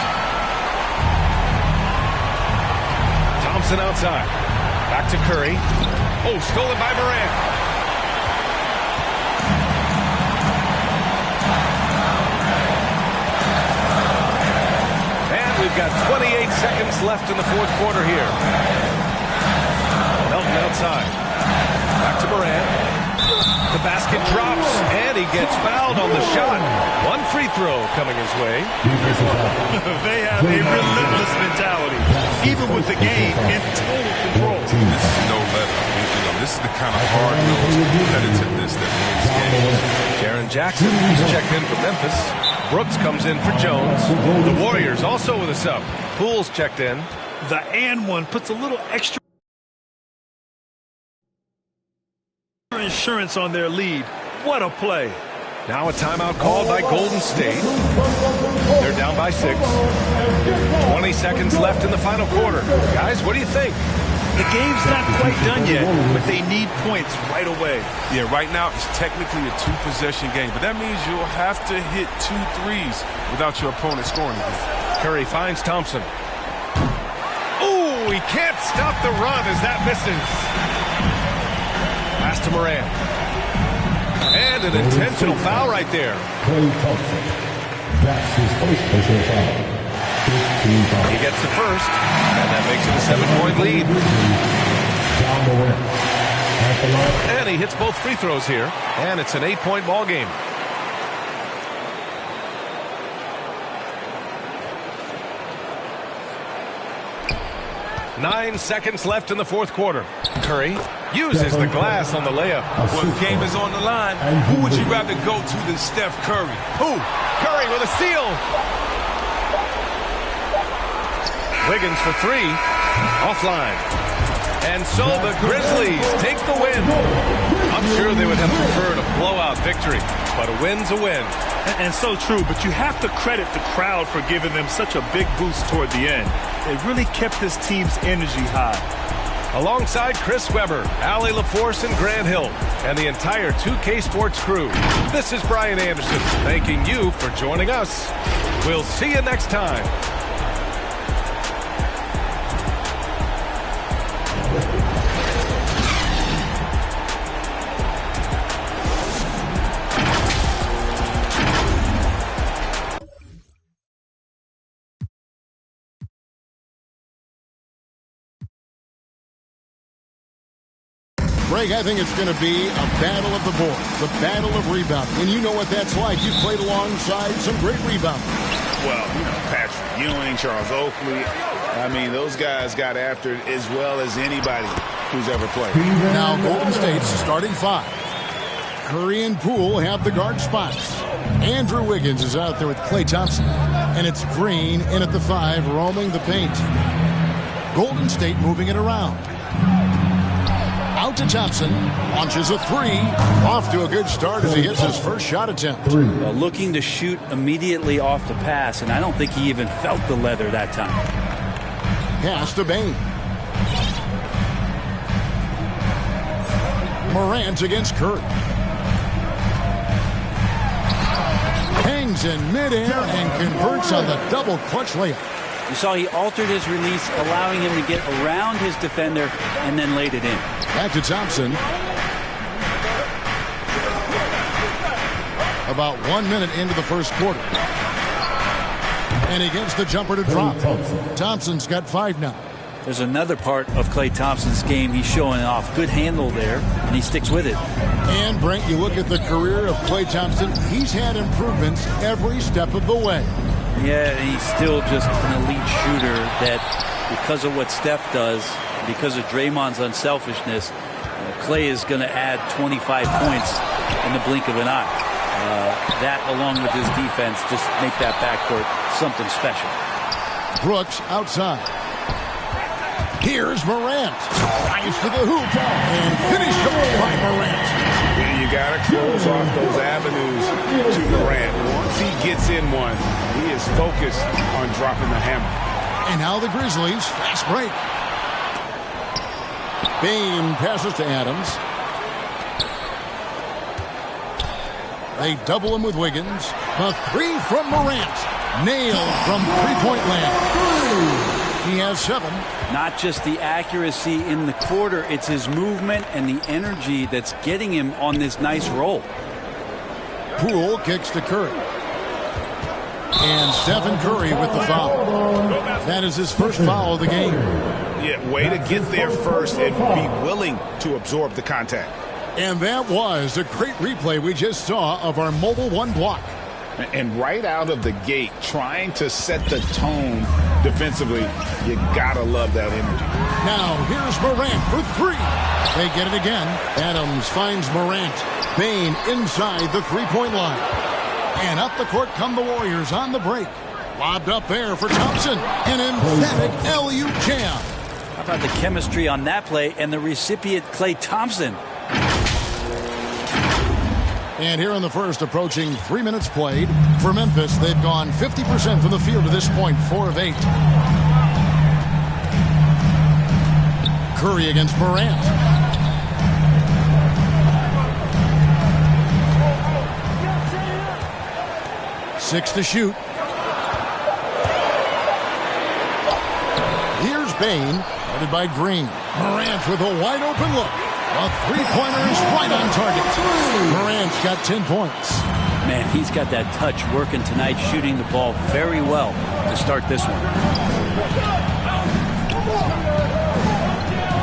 Thompson outside. Back to Curry. Oh, stolen by Morant. We've got 28 seconds left in the fourth quarter here. Melton outside. Back to Morant. The basket drops, and he gets fouled on the shot. 1 free throw coming his way.
They have a relentless mentality, even with the game in total control.
This is no let up. This is the kind of hard-nosed competitiveness that wins games.
Jaren Jackson, he's checked in from Memphis. Brooks comes in for Jones. The Warriors also with a sub. Poole's checked in.
The and one puts a little extra insurance on their lead. What a play.
Now a timeout called by Golden State. They're down by 6. 20 seconds left in the final quarter. Guys, what do you think?
The game's not quite done yet, but they need points right away.
Yeah, right now it's technically a 2-possession game, but that means you'll have to hit 2 threes without your opponent scoring again.
Curry finds Thompson. Ooh, he can't stop the run as that misses. Pass to Morant. And an intentional foul right there.
Klay Thompson. That's his first personal foul.
He gets the first, and that makes it a 7-point lead. And he hits both free throws here, and it's an 8-point ball game. Nine seconds left in the fourth quarter. Curry uses the glass on the layup.
When the game is on the line, who would you rather go to than Steph Curry?
Who? Curry with a steal. Wiggins for 3. Offline. And so the Grizzlies take the win. I'm sure they would have preferred a blowout victory, but a win's a win.
And so true, but you have to credit the crowd for giving them such a big boost toward the end. It really kept this team's energy high.
Alongside Chris Webber, Allie LaForce, and Grant Hill, and the entire 2K Sports crew, this is Brian Anderson thanking you for joining us. We'll see you next time.
Greg, I think it's going to be a battle of the boards, the battle of rebounding. And you know what that's like. You played alongside some great rebounders.
Well, Patrick Ewing, Charles Oakley. I mean, those guys got after it as well as anybody who's ever played.
Now, Golden State's starting five. Curry and Poole have the guard spots. Andrew Wiggins is out there with Klay Thompson. And it's Green in at the 5, roaming the paint. Golden State moving it around. Out to Thompson, launches a 3, off to a good start as he hits his first shot attempt.
Well, looking to shoot immediately off the pass, and I don't think he even felt the leather that time.
Pass to Bane. Morant against Curry. Hangs in midair and converts on the double clutch layup.
You saw he altered his release, allowing him to get around his defender and then laid it in.
Back to Thompson. About 1 minute into the first quarter. And he gets the jumper to drop. Thompson's got 5 now.
There's another part of Klay Thompson's game he's showing off. Good handle there, and he sticks with it.
And, Brent, you look at the career of Klay Thompson, he's had improvements every step of the way.
Yeah, he's still just an elite shooter that, because of what Steph does, because of Draymond's unselfishness, Klay is going to add 25 points in the blink of an eye. That, along with his defense, just make that backcourt something special.
Brooks outside. Here's Morant. Drives to the hoop and finished off by Morant.
And you got to close off those avenues to Morant. Once he gets in one, he is focused on dropping the hammer.
And now the Grizzlies, fast break. Bane passes to Adams. They double him with Wiggins. A 3 from Morant. Nailed from three-point land. He has 7.
Not just the accuracy in the quarter, it's his movement and the energy that's getting him on this nice roll.
Poole kicks to Curry. And Stephen Curry with the foul. That is his first foul of the game.
Yeah, way to get there first and be willing to absorb the contact.
And that was a great replay we just saw of our Mobile One block.
And right out of the gate, trying to set the tone defensively, you gotta love that energy.
Now here's Morant for 3. They get it again. Adams finds Morant. Bane inside the three-point line. And up the court come the Warriors on the break. Lobbed up there for Thompson. An emphatic alley-oop jam.
How about the chemistry on that play and the recipient, Klay Thompson?
And here in the first, approaching 3 minutes played. For Memphis, they've gone 50% from the field to this point, 4 of 8. Curry against Morant. Six to shoot. Here's Bane, headed by Green. Morant with a wide open look. A three-pointer is right on target. Morant's got 10 points.
Man, he's got that touch working tonight, shooting the ball very well to start this one.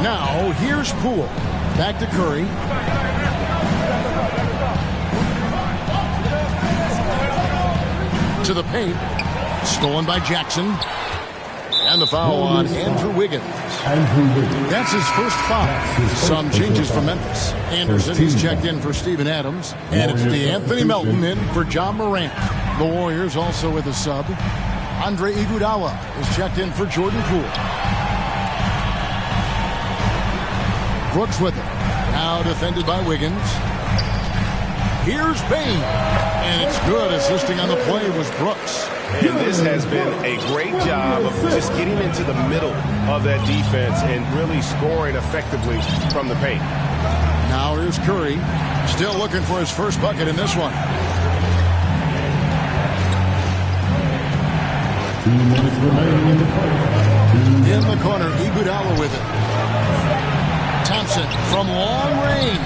Now, here's Poole. Back to Curry. To the paint. Stolen by Jackson. And the foul on Andrew Wiggins. That's his first foul. Some changes for Memphis. Anderson, he's checked in for Steven Adams. And it's Anthony Melton in for John Morant. The Warriors also with a sub. Andre Iguodala is checked in for Jordan Poole. Brooks with it. Now defended by Wiggins. Here's Bane. And it's good. Assisting on the play was Brooks.
And this has been a great job of just getting into the middle of that defense and really scoring effectively from the paint.
Now here's Curry, still looking for his first bucket in this one.
2 minutes remaining in the first.
In the corner, Iguodala with it. Thompson from long range.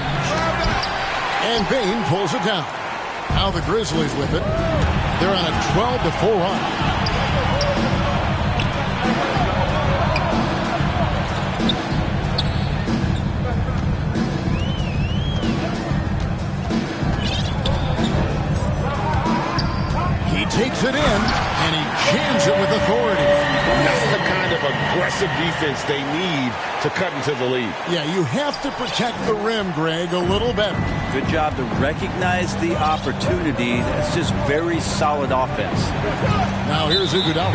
And Bain pulls it down. Now the Grizzlies with it. They're on a 12-4 run. He takes it in, and he jams it with authority.
That's the kind of aggressive defense they need to cut into the lead.
Yeah, you have to protect the rim, Greg, a little better.
Good job to recognize the opportunity. That's just very solid offense.
Now here's Iguodala.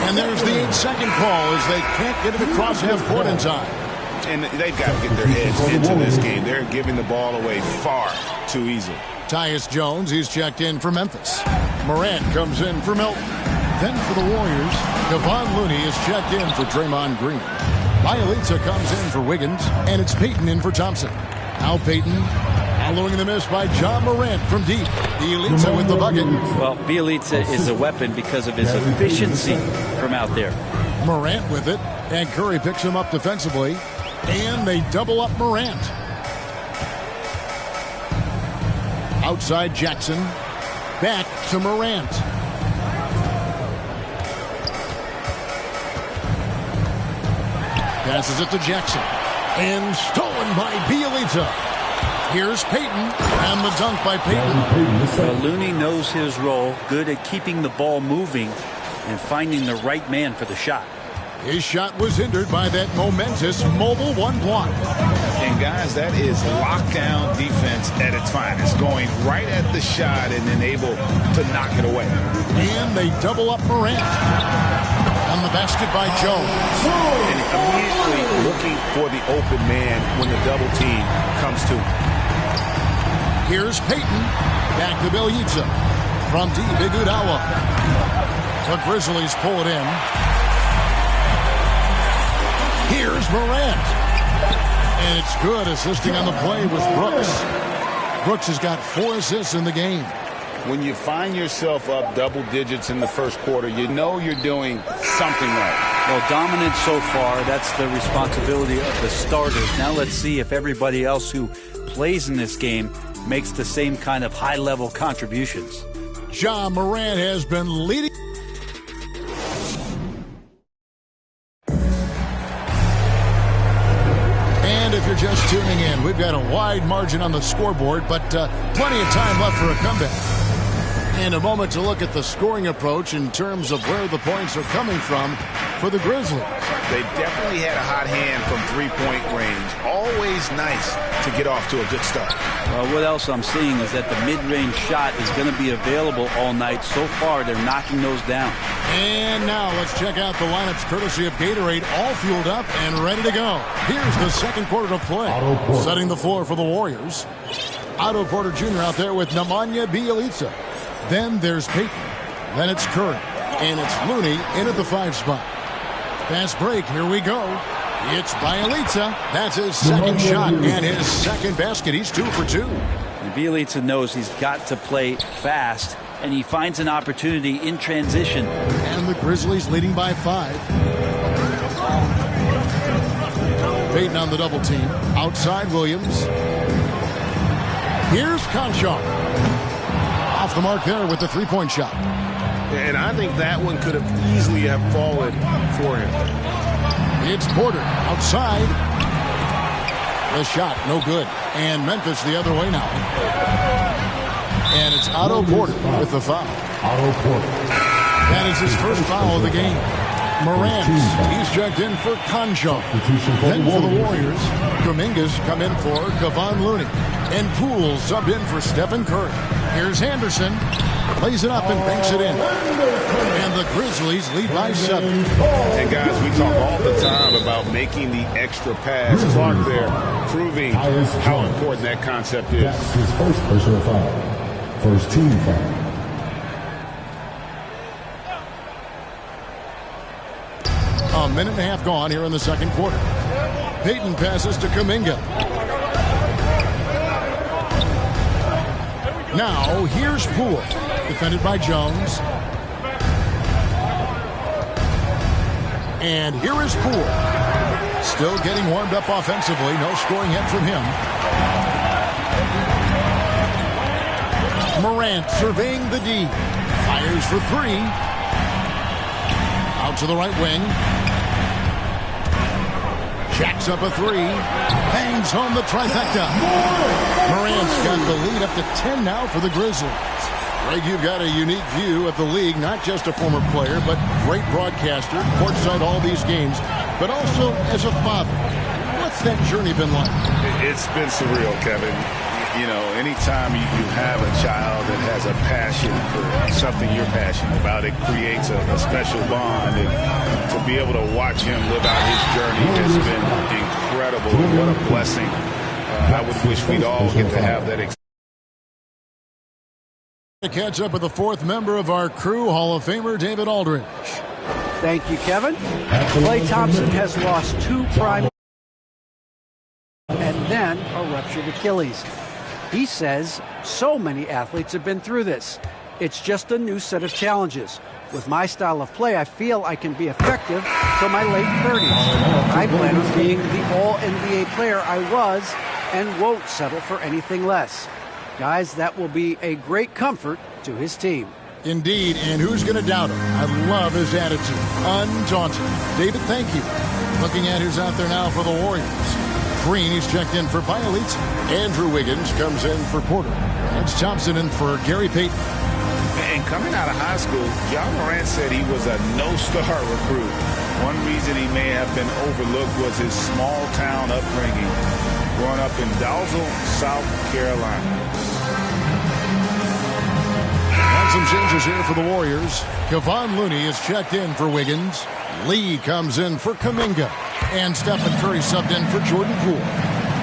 And there's the 8-second call as they can't get it across half court in time.
And they've got to get their heads into this game. They're giving the ball away far too easily.
Tyus Jones, he's checked in for Memphis. Morant comes in for Milton. Then for the Warriors, Kevon Looney is checked in for Draymond Green. Bielitsa comes in for Wiggins, and it's Payton in for Thompson. Now Payton, following the miss by John Morant from deep. Bielitsa with the bucket.
Well, Bielitsa is a weapon because of his efficiency from out there.
Morant with it, and Curry picks him up defensively, and they double up Morant. Outside Jackson, back to Morant. Passes it to Jackson. And stolen by Bielitsa. Here's Payton. And the dunk by Payton.
Well, Looney knows his role. Good at keeping the ball moving and finding the right man for the shot.
His shot was hindered by that momentous mobile one block.
And guys, that is lockdown defense at its finest. Going right at the shot and then able to knock it away.
And they double up Morant. On the basket by Jones.
And immediately looking for the open man when the double team comes to.
Here's Payton. Back to Bielitsa. From deep, Iguodala. The Grizzlies pull it in. Here's Morant. And it's good, assisting on the play with Brooks. Brooks has got 4 assists in the game.
When you find yourself up double digits in the first quarter, you know you're doing something right.
Well, dominant so far. That's the responsibility of the starters. Now let's see if everybody else who plays in this game makes the same kind of high-level contributions.
Ja Morant has been leading. And if you're just tuning in, we've got a wide margin on the scoreboard, but plenty of time left for a comeback. And a moment to look at the scoring approach in terms of where the points are coming from for the Grizzlies.
They definitely had a hot hand from three-point range. Always nice to get off to a good start.
Well, what else I'm seeing is that the mid-range shot is going to be available all night. So far, they're knocking those down.
And now let's check out the lineups courtesy of Gatorade, all fueled up and ready to go. Here's the second quarter of play. Setting the floor for the Warriors. Otto Porter Jr. out there with Nemanja Bjelica. Then there's Payton. Then it's Curry. And it's Looney in at the 5 spot. Fast break. Here we go. It's Bjelica. That's his second shot and his second basket. He's 2 for 2.
And Bjelica knows he's got to play fast, and he finds an opportunity in transition.
And the Grizzlies leading by 5. Payton on the double team. Outside Williams. Here's Conchar. Off the mark there with the 3-point shot.
And I think that one could have easily have fallen for him.
It's Porter outside. The shot, no good. And Memphis the other way now. And it's Otto Porter with the foul.
Otto Porter.
That is his first foul of the game. Morant, he's checked in for Conchar. Then for the Warriors, Kumingas come in for Kevon Looney. And Poole subbed in for Stephen Curry. Here's Anderson. Plays it up and banks it in. And the Grizzlies lead by 7.
And guys, we talk all the time about making the extra pass. Clark there proving how important that concept is.
That's his first personal foul. First team foul.
A minute and a half gone here in the second quarter. Payton passes to Kuminga. Now, here's Poole. Defended by Jones. And here is Poole. Still getting warmed up offensively. No scoring hit from him. Morant surveying the D. Fires for three. Out to the right wing. Jacks up a three. Bangs home the trifecta. Morant's got the lead up to 10 now for the Grizzlies. Greg, you've got a unique view of the league, not just a former player, but great broadcaster, courtside all these games, but also as a father. What's that journey been like?
It's been surreal, Kevin. You know, anytime you have a child that has a passion for something you're passionate about, it creates a special bond. And to be able to watch him live out his journey has been incredible. What a blessing. I would wish we'd all get to have that experience.
To catch up with the fourth member of our crew, Hall of Famer David Aldridge.
Thank you, Kevin. Klay Thompson has lost 2 prime and then a ruptured Achilles. He says so many athletes have been through this. It's just a new set of challenges. With my style of play, I feel I can be effective till my late 30s. I plan on being the all-NBA player I was and won't settle for anything less. Guys, that will be a great comfort to his team.
Indeed, and who's going to doubt him? I love his attitude. Undaunted. David, thank you. Looking at who's out there now for the Warriors. Green, he's checked in for Bielitz. Andrew Wiggins comes in for Porter. That's Thompson in for Gary Payton.
And coming out of high school, John Morant said he was a no-star recruit. One reason he may have been overlooked was his small-town upbringing, growing up in Dalzell, South Carolina.
And some changes here for the Warriors. Kevon Looney is checked in for Wiggins. Lee comes in for Kuminga. And Stephen Curry subbed in for Jordan Poole.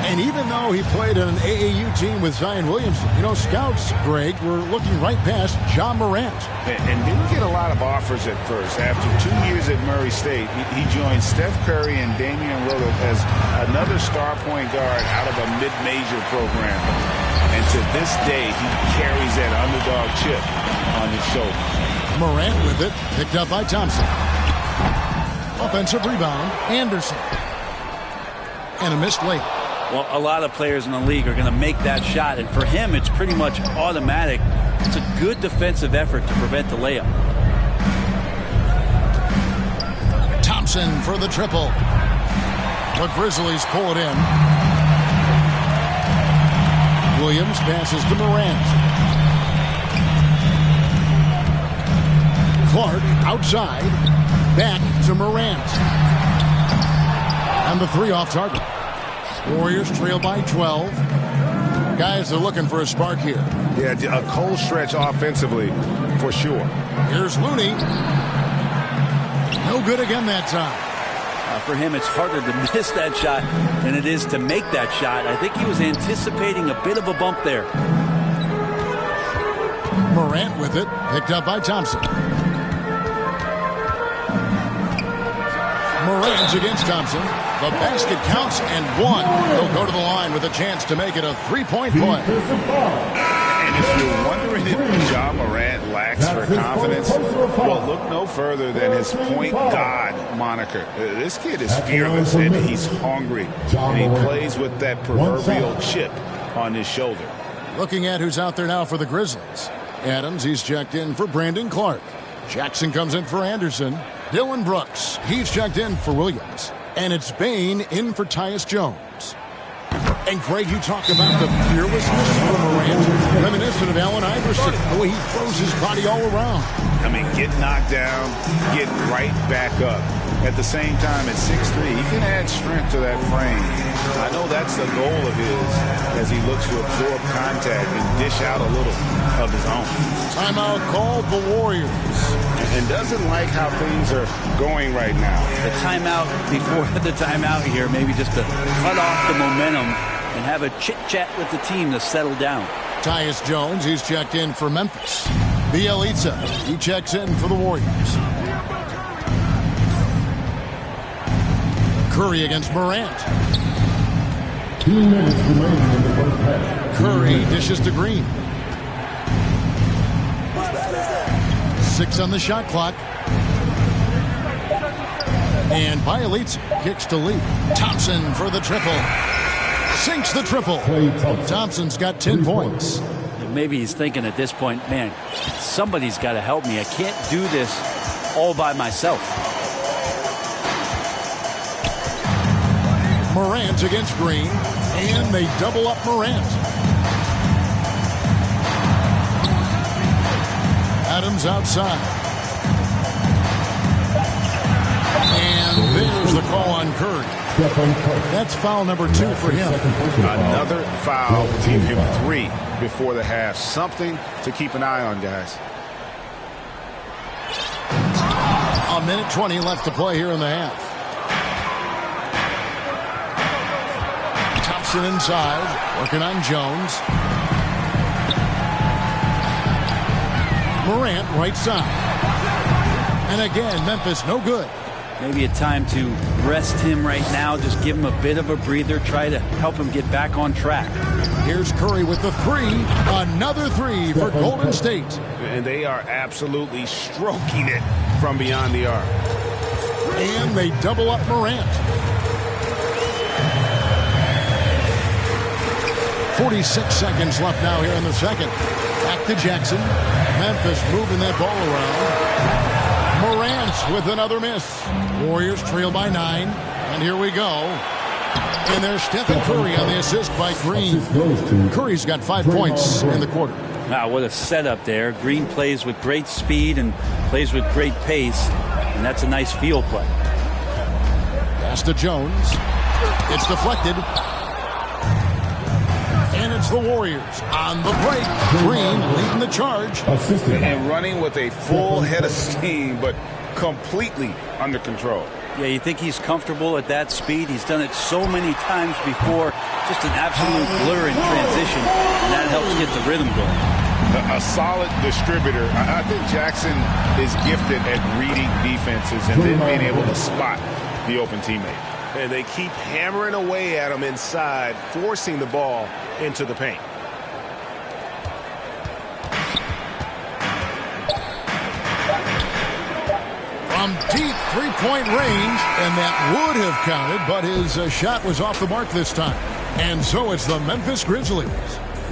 And even though he played on an AAU team with Zion Williamson, you know, scouts, Greg, were looking right past John Morant.
And didn't get a lot of offers at first. After 2 years at Murray State, he joined Steph Curry and Damian Lillard as another star point guard out of a mid-major program. And to this day, he carries that underdog chip on his shoulder.
Morant with it, picked up by Thompson. Offensive rebound, Anderson. And a missed layup.
Well, a lot of players in the league are going to make that shot, and for him, it's pretty much automatic. It's a good defensive effort to prevent the layup.
Thompson for the triple. The Grizzlies pull it in. Williams passes to Morant. Clark outside. Back to Morant. And the three off target. Warriors trail by 12. Guys are looking for a spark here.
Yeah, a cold stretch offensively for sure.
Here's Looney. No good again that time.
For him, it's harder to miss that shot than it is to make that shot. I think he was anticipating a bit of a bump there.
Morant with it, picked up by Thompson. Morant against Thompson. The basket counts and one. He'll go to the line with a chance to make it a three-point play.
And if you're wondering if John Morant lacks for confidence, well, look no further than his point guard moniker. This kid is fearless and he's hungry. And he plays with that proverbial chip on his shoulder.
Looking at who's out there now for the Grizzlies. Adams, he's checked in for Brandon Clark. Jackson comes in for Anderson. Dylan Brooks, he's checked in for Williams. And it's Bain in for Tyus Jones. And Greg, you talk about the fearlessness of Morant, reminiscent of Allen Iverson, the way he throws his body all around.
I mean, get knocked down, get right back up. At the same time, at 6'3", he can add strength to that frame. I know that's the goal of his as he looks to absorb contact and dish out a little of his own.
Timeout called the Warriors.
And doesn't like how things are going right now.
The timeout before the timeout here, maybe just to cut off the momentum and have a chit-chat with the team to settle down.
Tyus Jones, he's checked in for Memphis. Bielitsa, he checks in for the Warriors. Curry against Morant.
2 minutes remaining in the first half.
Curry dishes to Green. 6 on the shot clock. And Bielitsa kicks to Lee. Thompson for the triple. Sinks the triple. Thompson's got 10 points.
Maybe he's thinking at this point, man, somebody's got to help me. I can't do this all by myself.
Morant against Green, and they double up Morant. Adams outside. And there's the call on Curry. That's foul number 2 for him.
Another foul will give him 3 before the half. Something to keep an eye on, guys.
A minute 20 left to play here in the half. Thompson inside, working on Jones. Morant right side. And again, Memphis no good.
Maybe a time to rest him right now. Just give him a bit of a breather. Try to help him get back on track.
Here's Curry with the 3. Another 3 for Golden State.
And they are absolutely stroking it from beyond the arc.
And they double up Morant. 46 seconds left now here in the second. Back to Jackson. Memphis moving that ball around. Morant with another miss. Warriors trail by 9. And here we go. And there's Stephen Curry on the assist by Green. Curry's got 5 points in the quarter.
Wow, what a setup there. Green plays with great speed and plays with great pace. And that's a nice field play.
Pass to Jones. It's deflected. And it's the Warriors on the break. Green leading the charge.
And running with a full head of steam, but completely under control.
Yeah, you think he's comfortable at that speed. He's done it so many times before. Just an absolute blur in transition, and that helps get the rhythm going.
A solid distributor. I think Jackson is gifted at reading defenses and then being able to spot the open teammate.
And they keep hammering away at him inside, forcing the ball into the paint.
From deep three-point range, and that would have counted, but his shot was off the mark this time. And so it's the Memphis Grizzlies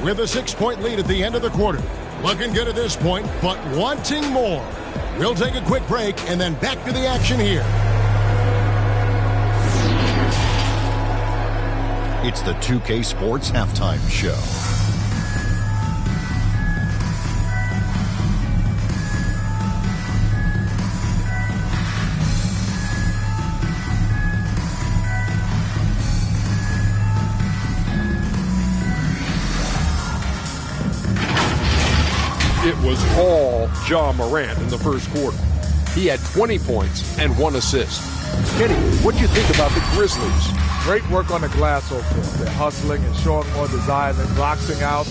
with a 6-point lead at the end of the quarter. Looking good at this point, but wanting more. We'll take a quick break and then back to the action here.
It's the 2K Sports Halftime Show.
It was all Ja Morant in the first quarter. He had 20 points and 1 assist. Kenny, what do you think about the Grizzlies?
Great work on the glass so far. They're hustling and showing more desire than boxing out.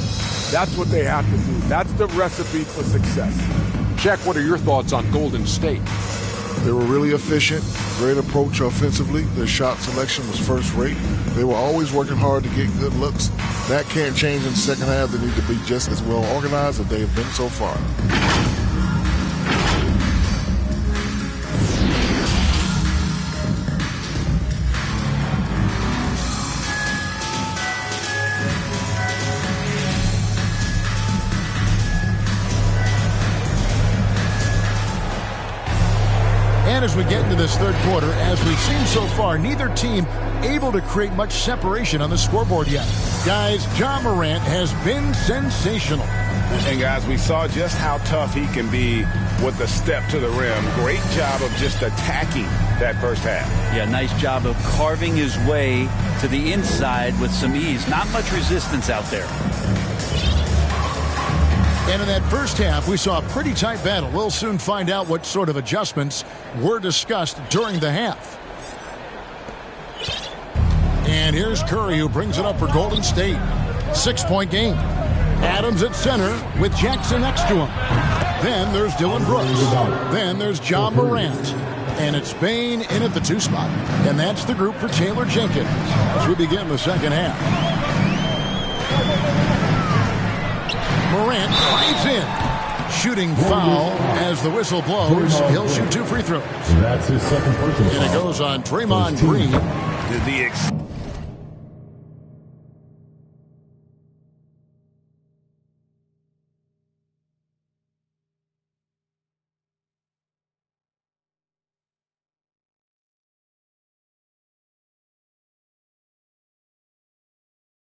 That's what they have to do. That's the recipe for success.
Jack, what are your thoughts on Golden State?
They were really efficient, great approach offensively. Their shot selection was first rate. They were always working hard to get good looks. That can't change in the second half. They need to be just as well organized as they have been so far.
And as we get into this third quarter, as we've seen so far, neither team able to create much separation on the scoreboard yet. Guys, Ja Morant has been sensational.
And guys, we saw just how tough he can be with the step to the rim. Great job of just attacking that first half.
Yeah, nice job of carving his way to the inside with some ease. Not much resistance out there.
And in that first half, we saw a pretty tight battle. We'll soon find out what sort of adjustments were discussed during the half. And here's Curry, who brings it up for Golden State. 6-point game. Adams at center with Jackson next to him. Then there's Dylan Brooks. Then there's Ja Morant. And it's Bain in at the 2 spot. And that's the group for Taylor Jenkins as we begin the second half. Morant drives in. Shooting foul as the whistle blows. He'll shoot 2 free throws.
That's his second personal foul.
And it goes on Draymond Green.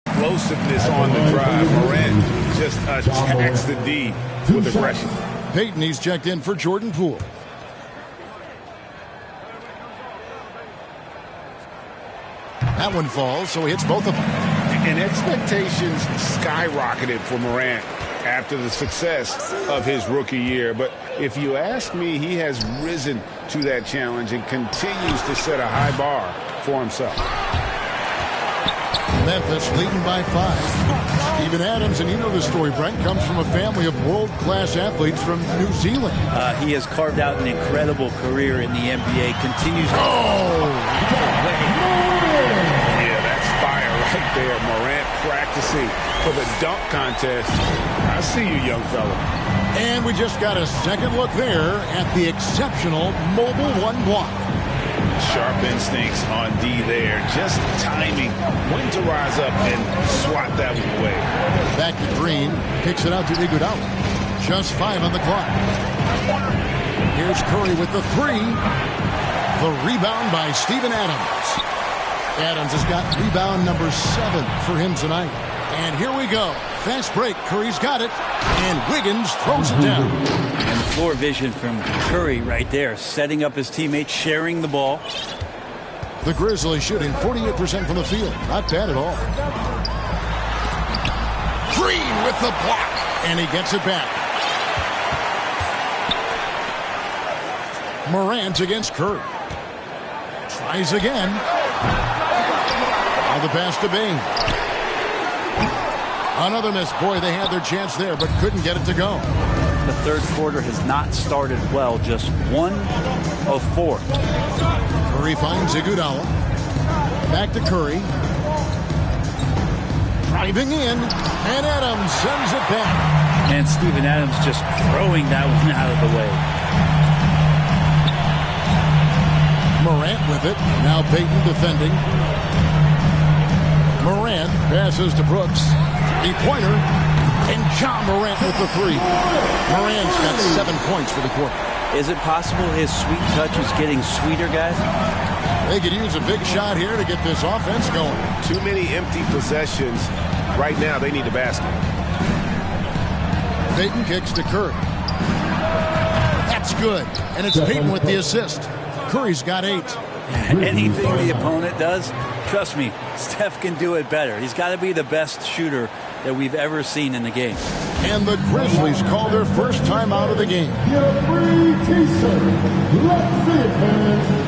Explosiveness on the drive. Morant just attacks the D with aggression.
Payton, he's checked in for Jordan Poole. That one falls, so he hits both of them.
And expectations skyrocketed for Morant after the success of his rookie year. But if you ask me, he has risen to that challenge and continues to set a high bar for himself.
Memphis leading by 5. Steven Adams, and you know the story, Brent, comes from a family of world-class athletes from New Zealand.
He has carved out an incredible career in the NBA. Continues to...
Yeah, that's fire right there. Morant practicing for the dunk contest. I see you, young fella.
And we just got a second look there at the exceptional mobile 1 block.
Sharp instincts on D there. Just timing when to rise up and swat that one away.
Back to Green. Kicks it out to Iguodala. Just 5 on the clock. Here's Curry with the 3. The rebound by Steven Adams. Adams has got rebound number 7 for him tonight. And here we go. Fast break. Curry's got it. And Wiggins throws it down.
And the floor vision from Curry right there. Setting up his teammates, sharing the ball.
The Grizzlies shooting 48% from the field. Not bad at all. Green with the block. And he gets it back. Morant against Curry. Tries again. Now the pass to Bain. Another miss. Boy, they had their chance there, but couldn't get it to go.
The third quarter has not started well. Just 1 of 4.
Curry finds Iguodala. Back to Curry. Driving in, and Adams sends it back.
And Steven Adams just throwing that one out of the way.
Morant with it. Now Payton defending. Morant passes to Brooks. Three-pointer. And John Morant with the 3. Morant's got 7 points for the quarter.
Is it possible his sweet touch is getting sweeter, guys?
They could use a big shot here to get this offense going.
Too many empty possessions. Right now, they need a basket.
Payton kicks to Curry. That's good. And it's Payton with the assist. Curry's got 8.
Anything the opponent does, trust me, Steph can do it better. He's got to be the best shooter that we've ever seen in the game.
And the Grizzlies call their first time out of the game.
Get a free t-shirt. Let's see it, fans.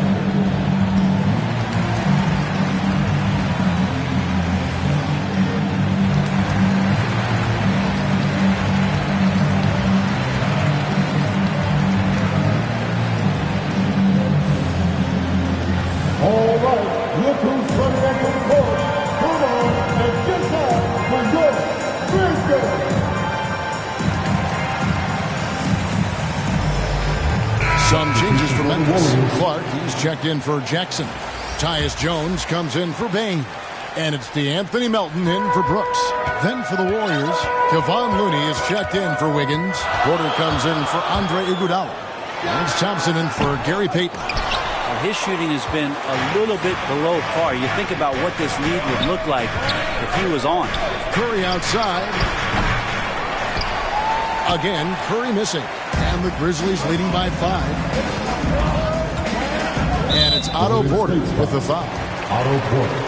All right, look who's coming up to the court. Come on and get down for your Grizzlies.
Some changes for Memphis. Clark, he's checked in for Jackson. Tyus Jones comes in for Bain. And it's DeAnthony Melton in for Brooks. Then for the Warriors, Kevon Looney is checked in for Wiggins. Porter comes in for Andre Iguodala. Lance Thompson in for Gary Payton.
His shooting has been a little bit below par. You think about what this lead would look like if he was on.
Curry outside. Again, Curry missing. And the Grizzlies leading by 5. And it's Otto Porter with the foul.
Otto Porter.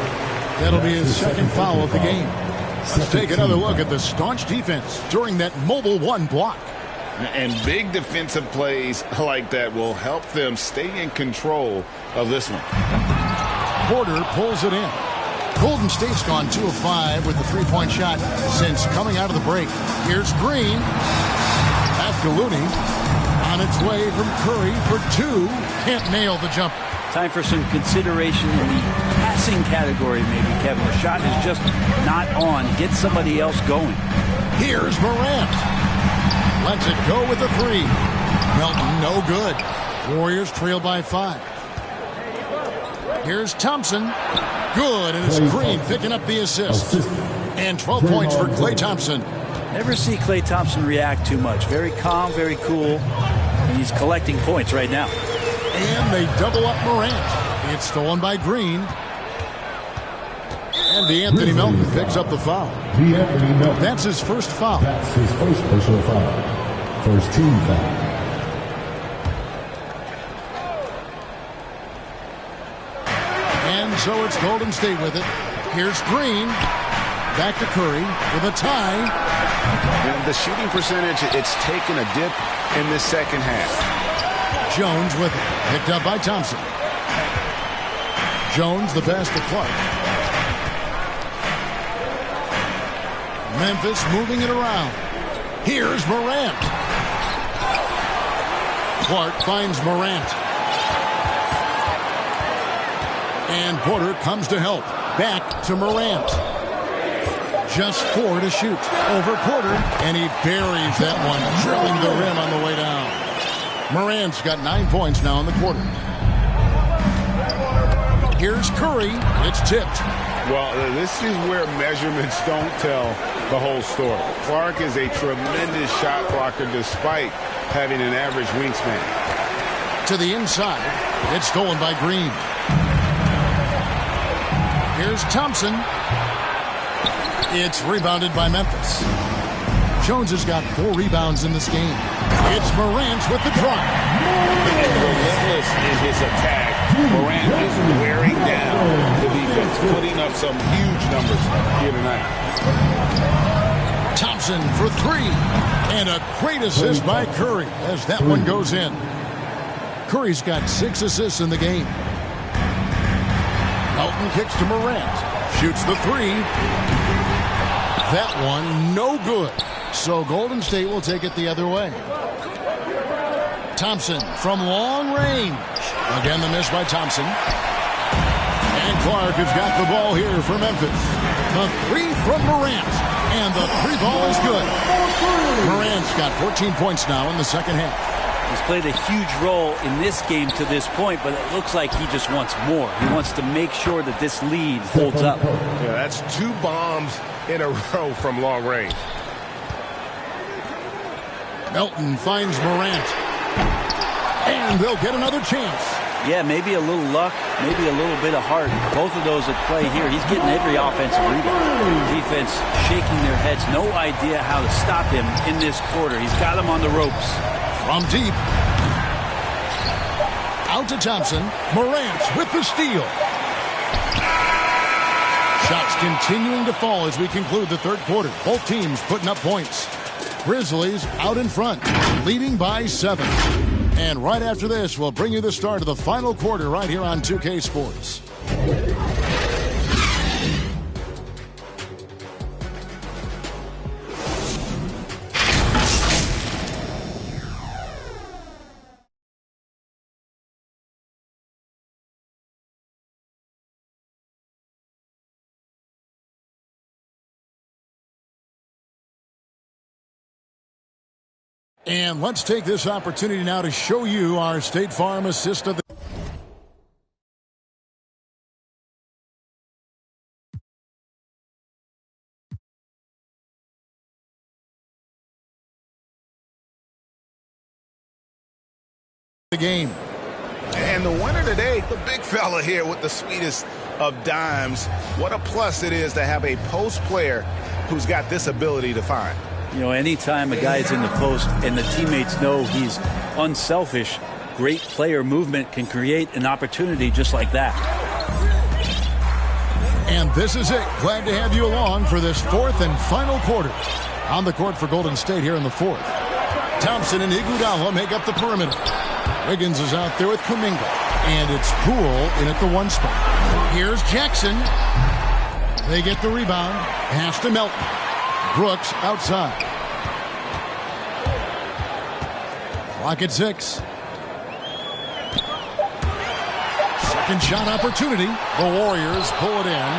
That'll be his second foul of the game. Let's take another look at the staunch defense during that mobile 1 block.
And big defensive plays like that will help them stay in control of this one.
Porter pulls it in. Golden State's gone 2 of 5 with the 3-point shot since coming out of the break. Here's Green. Back to Looney. On its way from Curry for two. Can't nail the jumper.
Time for some consideration in the passing category, maybe, Kevin. The shot is just not on. Get somebody else going.
Here's Morant. Lets it go with a three. Melton, no good. Warriors trail by 5. Here's Thompson. Good, and it's Green picking up the assist. And 12 points for Klay Thompson.
Never see Klay Thompson react too much. Very calm, very cool. And he's collecting points right now.
And they double up Morant. It's stolen by Green. And DeAnthony Melton picks up the foul. That's his first foul.
That's his first personal foul. First team foul.
And so it's Golden State with it. Here's Green. Back to Curry for the tie.
And the shooting percentage, it's taken a dip in this second half.
Jones with it. Picked up by Thompson. Jones the pass to Clark. Memphis moving it around. Here's Morant. Clark finds Morant. And Porter comes to help. Back to Morant. Just 4 to shoot. Over Porter. And he buries that one, drilling the rim on the way down. Morant's got 9 points now in the quarter. Here's Curry. It's tipped.
Well, this is where measurements don't tell the whole story. Clark is a tremendous shot blocker despite having an average wingspan.
To the inside. It's stolen by Green. Here's Thompson. It's rebounded by Memphis. Jones has got 4 rebounds in this game. It's Morant with the drive.
And relentless in his attack. Morant is wearing down the defense, putting up some huge numbers here tonight.
Thompson for 3. And a great assist by Curry as that one goes in. Curry's got 6 assists in the game. Melton kicks to Morant. Shoots the 3. That one no good. So Golden State will take it the other way. Thompson from long range. Again, the miss by Thompson. And Clark has got the ball here for Memphis. The 3 from Morant. And the 3 ball is good. Morant's got 14 points now in the second half.
He's played a huge role in this game to this point, but it looks like he just wants more. He wants to make sure that this lead holds up.
Yeah, that's 2 bombs in a row from long range.
Melton finds Morant. And they'll get another chance.
Yeah, maybe a little luck, maybe a little bit of heart. Both of those at play here. He's getting every offensive rebound. Defense shaking their heads. No idea how to stop him in this quarter. He's got him on the ropes.
From deep. Out to Thompson. Morant with the steal. Shots continuing to fall as we conclude the third quarter. Both teams putting up points. Grizzlies out in front, leading by 7. And right after this, we'll bring you the start of the final quarter right here on 2K Sports. And let's take this opportunity now to show you our State Farm assist of the game.
And the winner today, the big fella here with the sweetest of dimes. What a plus it is to have a post player who's got this ability to find.
You know, anytime a guy's in the post and the teammates know he's unselfish, great player movement can create an opportunity just like that.
And this is it. Glad to have you along for this 4th and final quarter. On the court for Golden State here in the 4th. Thompson and Iguodala make up the perimeter. Wiggins is out there with Kuminga. And it's Poole in at the 1 spot. Here's Jackson. They get the rebound. Pass to Melton. Brooks outside. Clock at 6. Second shot opportunity. The Warriors pull it in.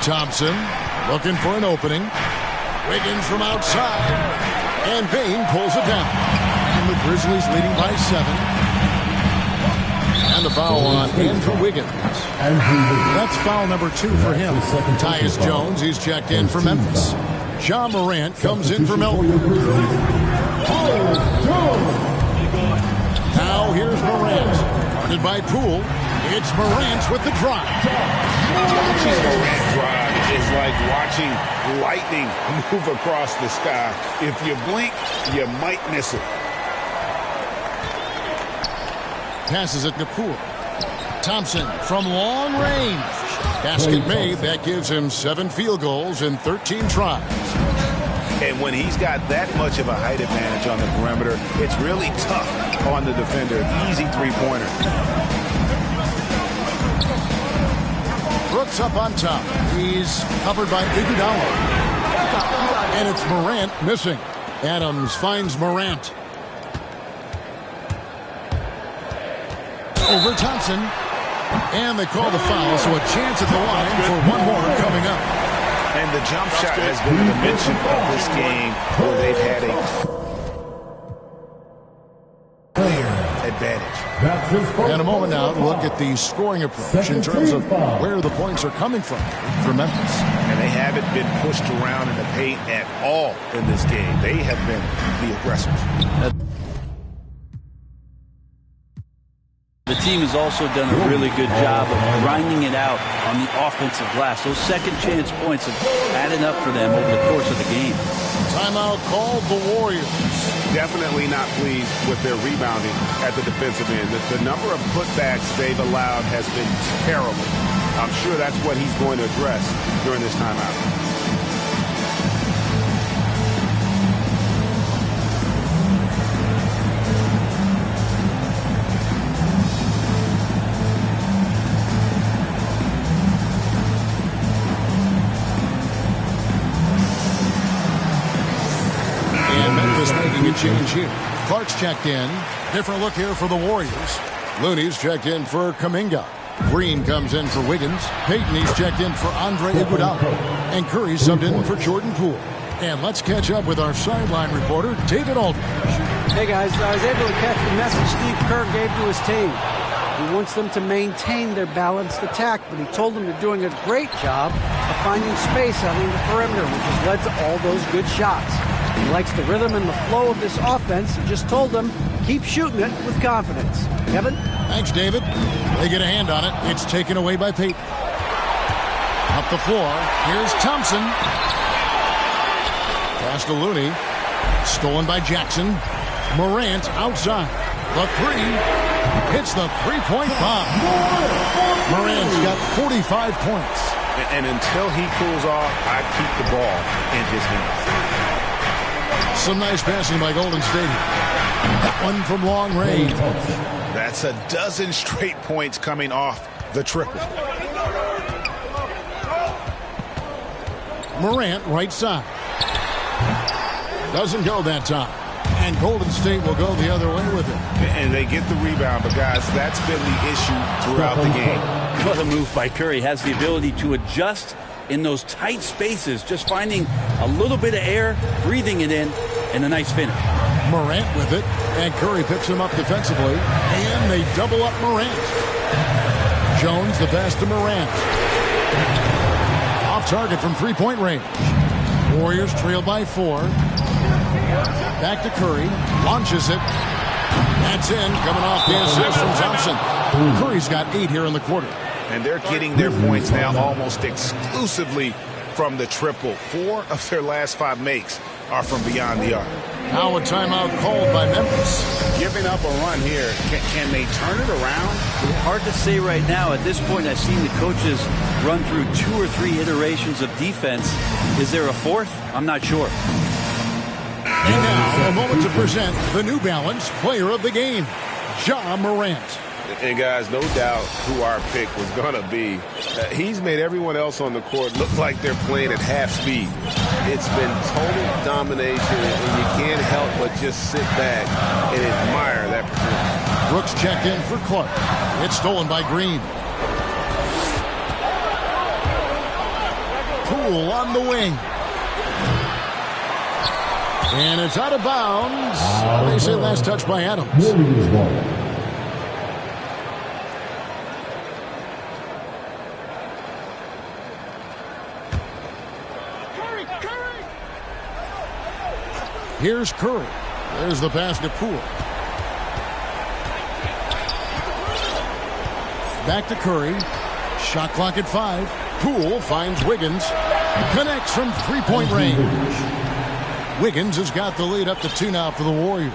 Thompson looking for an opening. Wiggins from outside. And Bain pulls it down. And the Grizzlies leading by 7. And the foul on Andrew Wiggins. That's foul number 2 for him. Tyus Jones, he's checked in for Memphis. Ja Morant comes in for Melbourne. Now here's Morant. Guarded by Poole. It's Morant with the drive.
Watching Morant drive is like watching lightning move across the sky. If you blink, you might miss it.
Passes it to Poole. Thompson from long range. Basket made. That gives him 7 field goals in 13 tries.
And when he's got that much of a height advantage on the perimeter, it's really tough on the defender. Easy three-pointer.
Brooks up on top. He's covered by Iguodala. And it's Morant missing. Adams finds Morant. Over Thompson. And they call the foul, so a chance at the line for one more coming up.
And the jump shot has been a dimension of this game where they've had a clear advantage.
In a moment now, look at the scoring approach in terms of where the points are coming from for Memphis.
And they haven't been pushed around in the paint at all in this game. They have been the aggressors.
The team has also done a really good job of grinding it out on the offensive glass. Those second chance points have added up for them over the course of the game.
Timeout called the Warriors.
Definitely not pleased with their rebounding at the defensive end. The number of putbacks they've allowed has been terrible. I'm sure that's what he's going to address during this timeout.
Making a change here. Clark's checked in. Different look here for the Warriors. Looney's checked in for Kuminga. Green comes in for Wiggins. Payton, he's checked in for Andre Iguodala. And Curry subbed in for Jordan Poole. And let's catch up with our sideline reporter, David Aldridge.
Hey guys, I was able to catch the message Steve Kerr gave to his team. He wants them to maintain their balanced attack, but he told them they're doing a great job of finding space out in the perimeter, which has led to all those good shots. He likes the rhythm and the flow of this offense. He just told them, keep shooting it with confidence. Kevin?
Thanks, David. They get a hand on it. It's taken away by Payton. Up the floor. Here's Thompson. Pass to Looney. Stolen by Jackson. Morant outside. The 3. Hits the three-point bomb. Morant's got 45 points.
And until he cools off, I keep the ball in his hands.
Some nice passing by Golden State. That one from long range.
That's a dozen straight points coming off the triple.
Morant right side. Doesn't go that time. And Golden State will go the other way with it.
And they get the rebound, but guys, that's been the issue throughout the game.
What a move by Curry. Has the ability to adjust in those tight spaces, just finding a little bit of air, breathing it in, and a nice finish.
Morant with it, and Curry picks him up defensively, and they double up Morant. Jones, the pass to Morant. Off target from three-point range. Warriors trail by 4. Back to Curry, launches it. That's in, coming off the assist from Thompson. Curry's got 8 here in the quarter.
And they're getting their points now almost exclusively from the triple. 4 of their last 5 makes are from beyond the arc.
Now a timeout called by Memphis.
Giving up a run here. Can they turn it around?
Hard to say right now. At this point, I've seen the coaches run through 2 or 3 iterations of defense. Is there a 4th? I'm not sure.
And now, a moment to present the New Balance Player of the Game, Ja Morant.
And, guys, no doubt who our pick was going to be. He's made everyone else on the court look like they're playing at half speed. It's been total domination, and you can't help but just sit back and admire that performance.
Brooks checked in for Clark. It's stolen by Green. Poole on the wing. And it's out of bounds. They say last touch by Adams. Here's Curry. There's the pass to Poole. Back to Curry. Shot clock at 5. Poole finds Wiggins. Connects from three-point range. Wiggins has got the lead up to 2 now for the Warriors.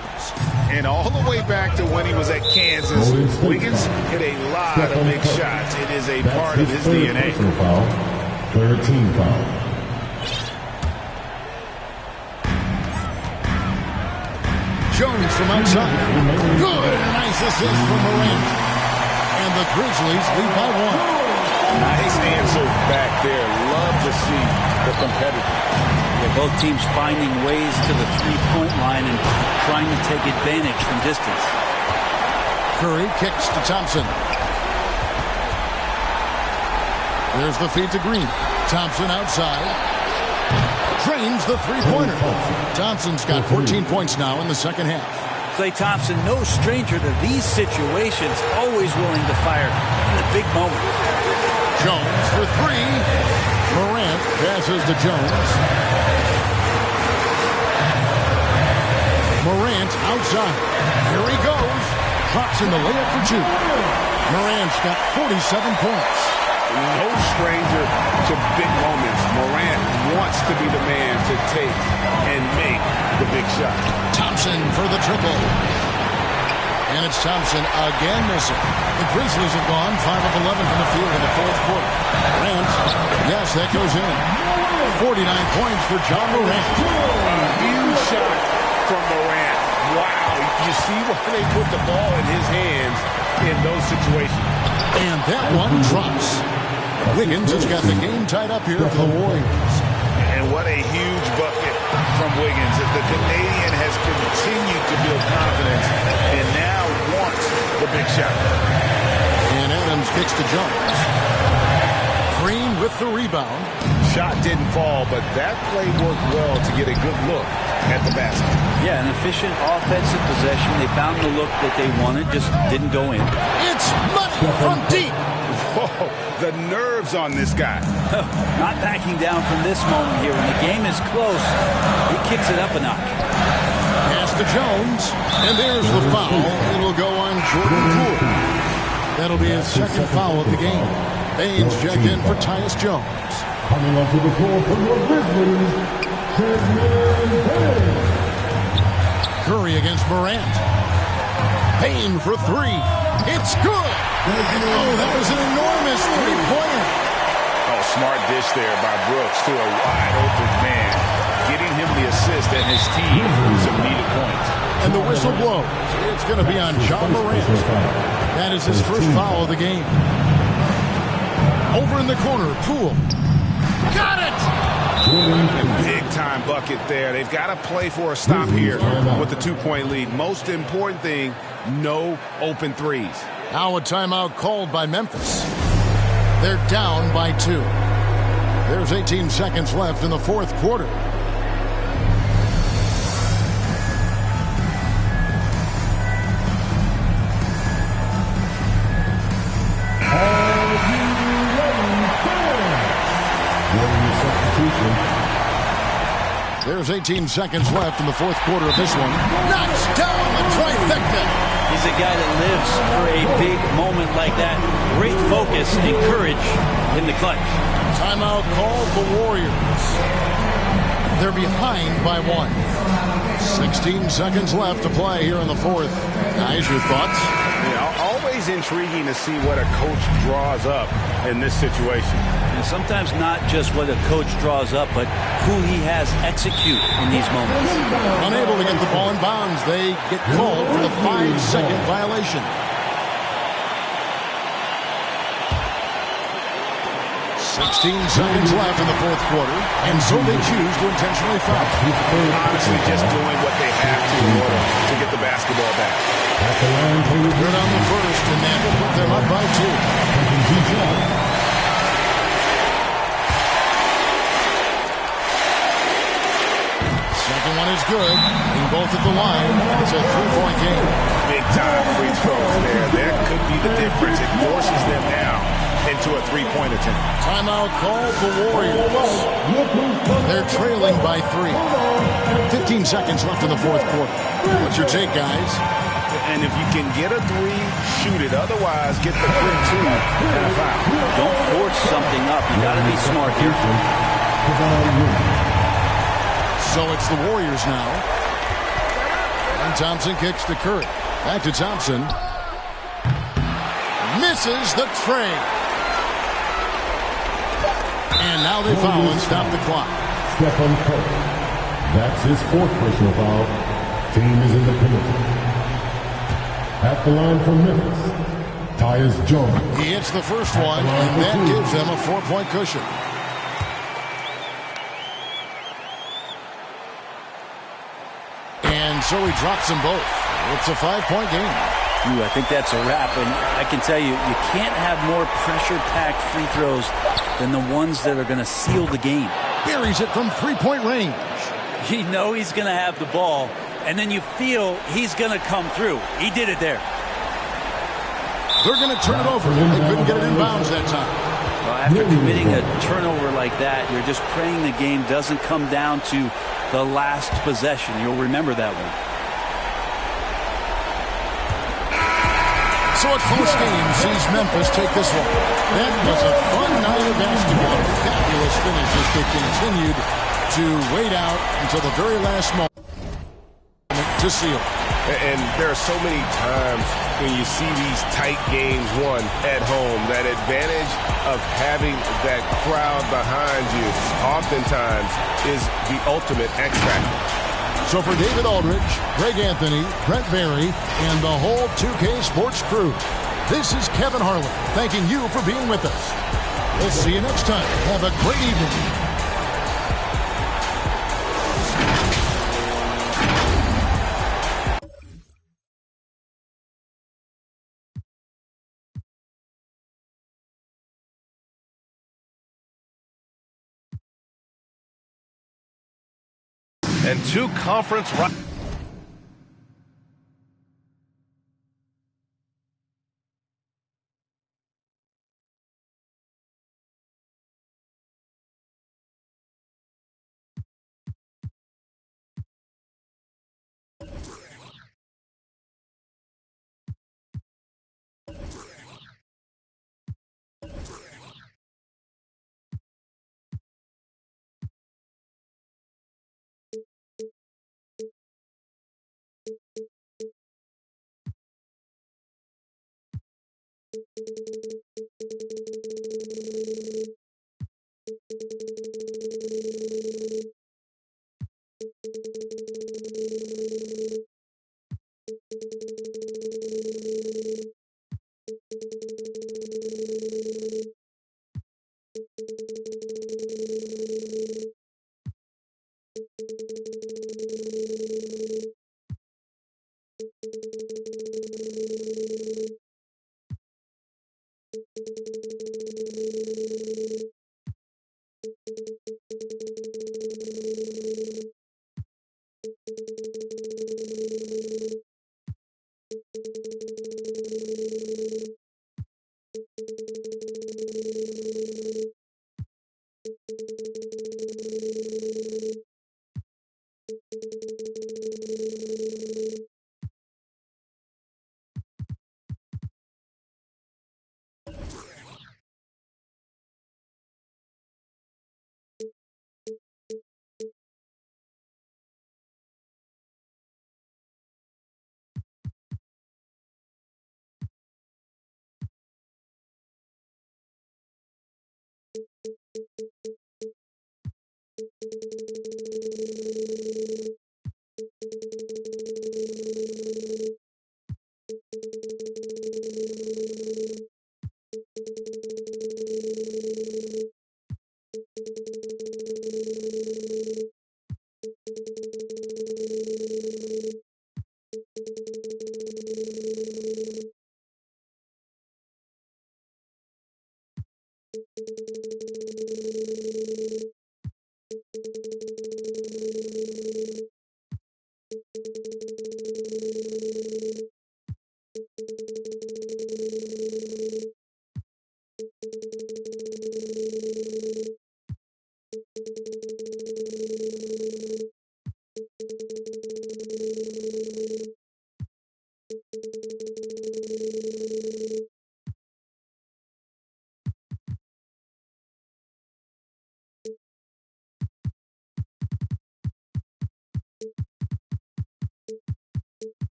And all the way back to when he was at Kansas, Wiggins hit a lot of big shots. It is a part of his DNA.
Third team foul.
Jones from outside. Good. Nice assist from Morant. And the Grizzlies lead by 1.
Nice answer back there. Love to see the competitor.
Yeah, both teams finding ways to the three-point line and trying to take advantage from distance.
Curry kicks to Thompson. There's the feed to Green. Thompson outside. Drains the three-pointer. Thompson's got 14 points now in the second half.
Klay Thompson, no stranger to these situations, always willing to fire in the big moment.
Jones for 3. Morant passes to Jones. Morant outside. Here he goes. Drops in the layup for 2. Morant's got 47 points.
No stranger to big moments. Morant wants to be the man to take and make the big shot.
Thompson for the triple. And it's Thompson again missing. The Grizzlies have gone 5 of 11 from the field in the fourth quarter. Morant, yes, that goes in. 49 points for John Morant.
A huge shot from Morant. Wow, you see why they put the ball in his hands in those situations.
And that one drops. Wiggins has got the game tied up here for the Warriors.
And what a huge bucket from Wiggins. The Canadian has continued to build confidence and now wants the big shot.
And Adams kicks to Jones. Green with the rebound.
Shot didn't fall, but that play worked well to get a good look at the basket.
Yeah, an efficient offensive possession. They found the look that they wanted, just didn't go in.
It's money from deep.
Whoa, the nerves on this guy.
Not backing down from this moment here. When the game is close, he kicks it up a notch.
Pass to Jones, and there's the foul. It'll go on Jordan Poole. That'll be his second foul of the game. Baines checked in for Tyus Jones.
Coming onto the floor from your Grizzlies,
Curry against Morant. Payne for 3. It's good. Oh, that was an enormous three-pointer.
Oh, smart dish there by Brooks to a wide-open man, getting him the assist and his team some needed points.
And the whistle blows. It's going to be on John Morant. That is his first foul of the game. Over in the corner, Poole. Got it!
Big-time bucket there. They've got to play for a stop here with the 2-point lead. Most important thing, no open threes.
Now a timeout called by Memphis. They're down by 2. There's 18 seconds left in the fourth quarter. There's 18 seconds left in the fourth quarter of this one. Knocks down the trifecta.
He's a guy that lives for a big moment like that. Great focus and courage in the clutch.
Timeout called the Warriors. They're behind by 1. 16 seconds left to play here in the fourth. Guys, your thoughts?
Yeah, always intriguing to see what a coach draws up in this situation.
And sometimes not just what a coach draws up, but who he has execute in these moments.
Unable to get the ball in bounds, they get called for the 5-second violation. 16 seconds left in the fourth quarter, and so they choose to intentionally foul.
Honestly, just doing what they have to in order to get the basketball back.
Good on the first, and that will put them up by 2. Second one is good. Being both at the line, it's a 3-point game.
Big time free throws there. That could be the difference. It forces them now into a three-point attempt.
Timeout called the Warriors. They're trailing by 3. 15 seconds left in the fourth quarter. What's your take, guys?
And if you can get a three, shoot it. Otherwise, get the quick 2 and a foul.
Don't force something up. You got to be smart here.
So it's the Warriors now. And Thompson kicks to Curry. Back to Thompson. Misses the tray. And now they foul and stop the clock.
Stephen Curry. That's his 4th personal foul. Team is in the penalty. At the line from Memphis, Tyus Jones.
He hits the first one, and that gives them a 4-point cushion. And so he drops them both. It's a 5-point game.
I think that's a wrap. And I can tell you, you can't have more pressure-packed free throws than the ones that are going to seal the game.
Buries it from 3-point range.
You know he's going to have the ball, and then you feel he's going to come through. He did it there.
They're going to turn it over. They couldn't get it in bounds that time.
Well, after committing a turnover like that, you're just praying the game doesn't come down to the last possession. You'll remember that one.
So a close game sees Memphis take this one. That was a fun night of basketball. Fabulous finish as they continued to wait out until the very last moment to seal.
And there are so many times when you see these tight games won at home, that advantage of having that crowd behind you oftentimes is the ultimate X factor.
So for David Aldridge, Greg Anthony, Brent Barry, and the whole 2K Sports crew, this is Kevin Harlan thanking you for being with us. We'll see you next time. Have a great evening.
And 2 conference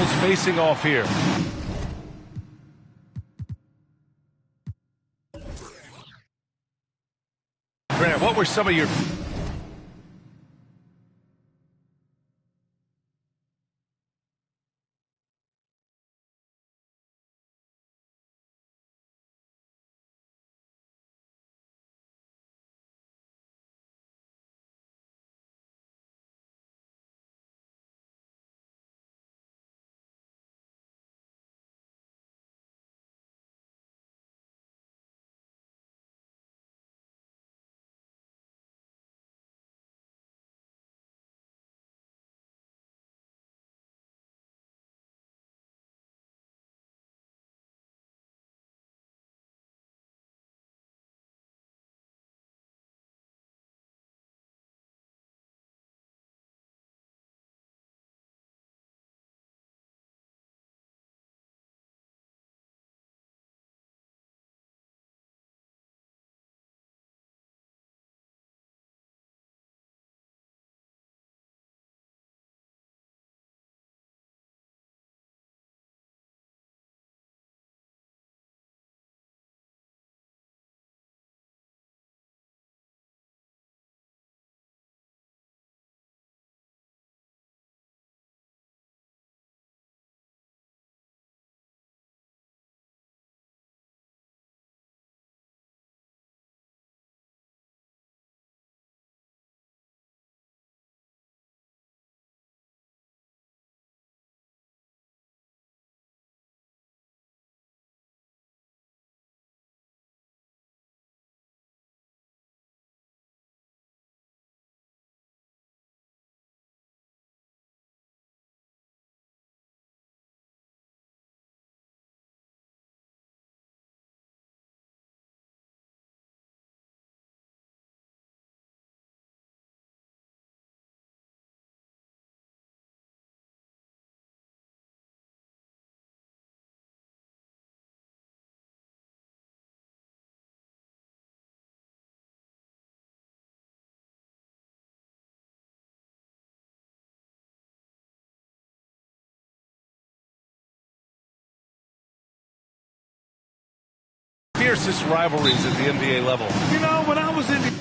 rivals facing off here. Grant, what were some of your... fiercest rivalries at the NBA level?
You know, when I was in the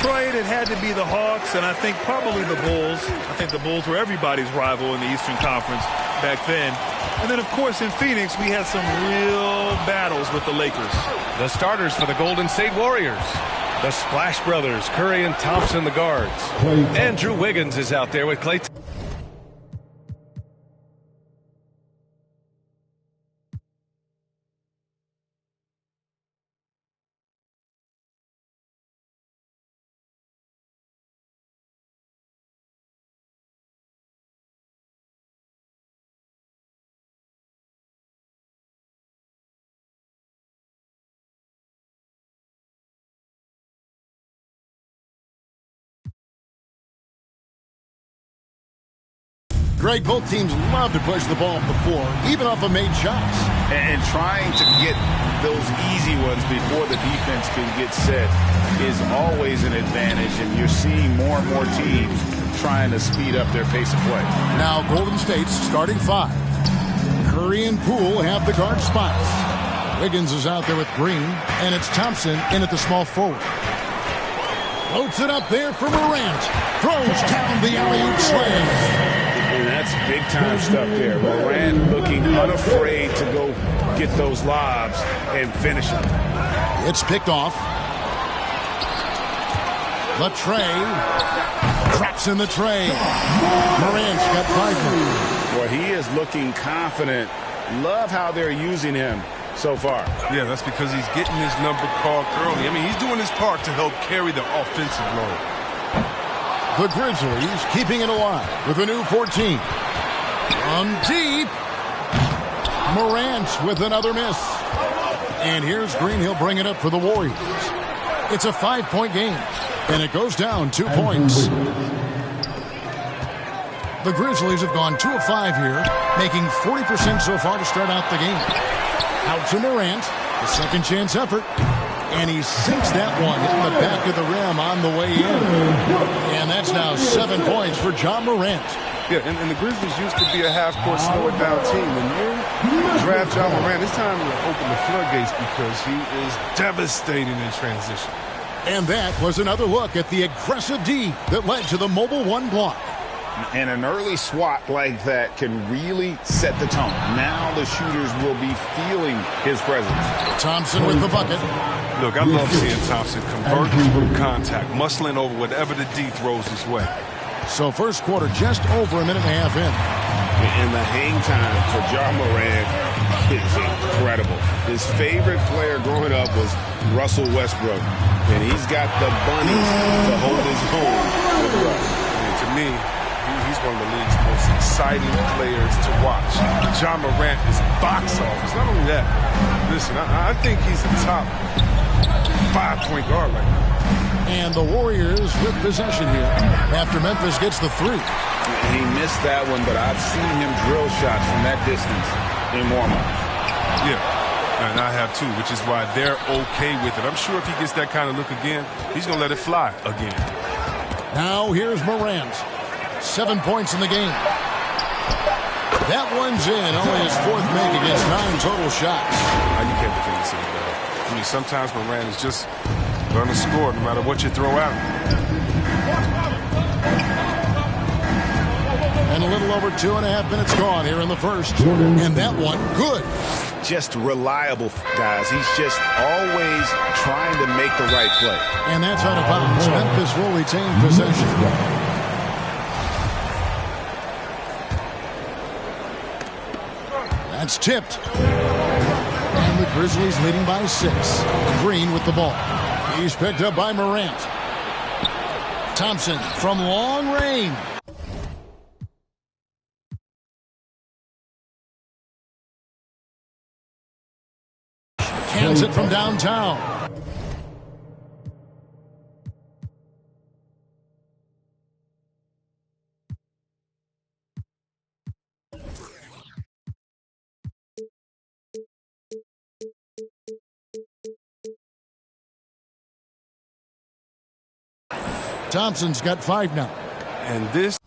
Detroit, it had to be the Hawks, and I think probably the Bulls. I think the Bulls were everybody's rival in the Eastern Conference back then. And then, of course, in Phoenix, we had some real battles with the Lakers.
The starters for the Golden State Warriors. The Splash Brothers, Curry and Thompson, the guards. Andrew Wiggins is out there with Klay.
Great, both teams love to push the ball up the floor, even off of made shots.
And trying to get those easy ones before the defense can get set is always an advantage, and you're seeing more and more teams trying to speed up their pace of play.
Now Golden State's starting five. Curry and Poole have the guard spots. Wiggins is out there with Green, and it's Thompson in at the small forward. Floats it up there for Morant. Throws down the alley-oop slam.
And that's big-time stuff there. Morant looking unafraid to go get those lobs and finish them.
It's picked off. The tray. Drops in the tray. Morant's got 5 more.
Well, he is looking confident. Love how they're using him so far.
Yeah, that's because he's getting his number called early. I mean, he's doing his part to help carry the offensive load.
The Grizzlies keeping it alive with a new 14. From deep. Morant with another miss. And here's Green. He'll bring it up for the Warriors. It's a 5-point game, and it goes down 2 points. The Grizzlies have gone 2 of 5 here, making 40% so far to start out the game. Out to Morant, the second chance effort. And he sinks that one, hitting the back of the rim on the way in. And that's now 7 points for John Morant.
Yeah, and the Grizzlies used to be a half-court slow-it-down team. When you draft John Morant, it's time to open the floodgates because he is devastating in transition.
And that was another look at the aggressive D that led to the Mobile 1 block.
And an early swat like that can really set the tone. Now the shooters will be feeling his presence.
Thompson with the bucket.
Look, I love seeing Thompson convert through contact, muscling over whatever the D throws his way.
So first quarter just over a minute and a half in.
And the hang time for John Morant is incredible. His favorite player growing up was Russell Westbrook. And he's got the bunnies to hold his own with Russ.
And to me, he's one of the league's most exciting players to watch. John Morant is box office. Not only that, listen, I think he's a top 5-point guard right now.
And the Warriors with possession here after Memphis gets the 3.
He missed that one, but I've seen him drill shots from that distance in warm-up.
Yeah, and I have too, which is why they're okay with it. I'm sure if he gets that kind of look again, he's going to let it fly again.
Now here's Morant. 7 points in the game. That one's in. Only his 4th make against 9 total shots.
You can't defend this any better. I mean, sometimes Morant is just going to score no matter what you throw at him.
And a little over 2.5 minutes gone here in the first. And that one, good.
Just reliable, guys. He's just always trying to make the right play.
And that's out of bounds. Memphis will retain possession. That's tipped. And the Grizzlies leading by 6. Green with the ball. He's picked up by Morant. Thompson from long range. Cans it from downtown. Thompson's got 5 now.
And this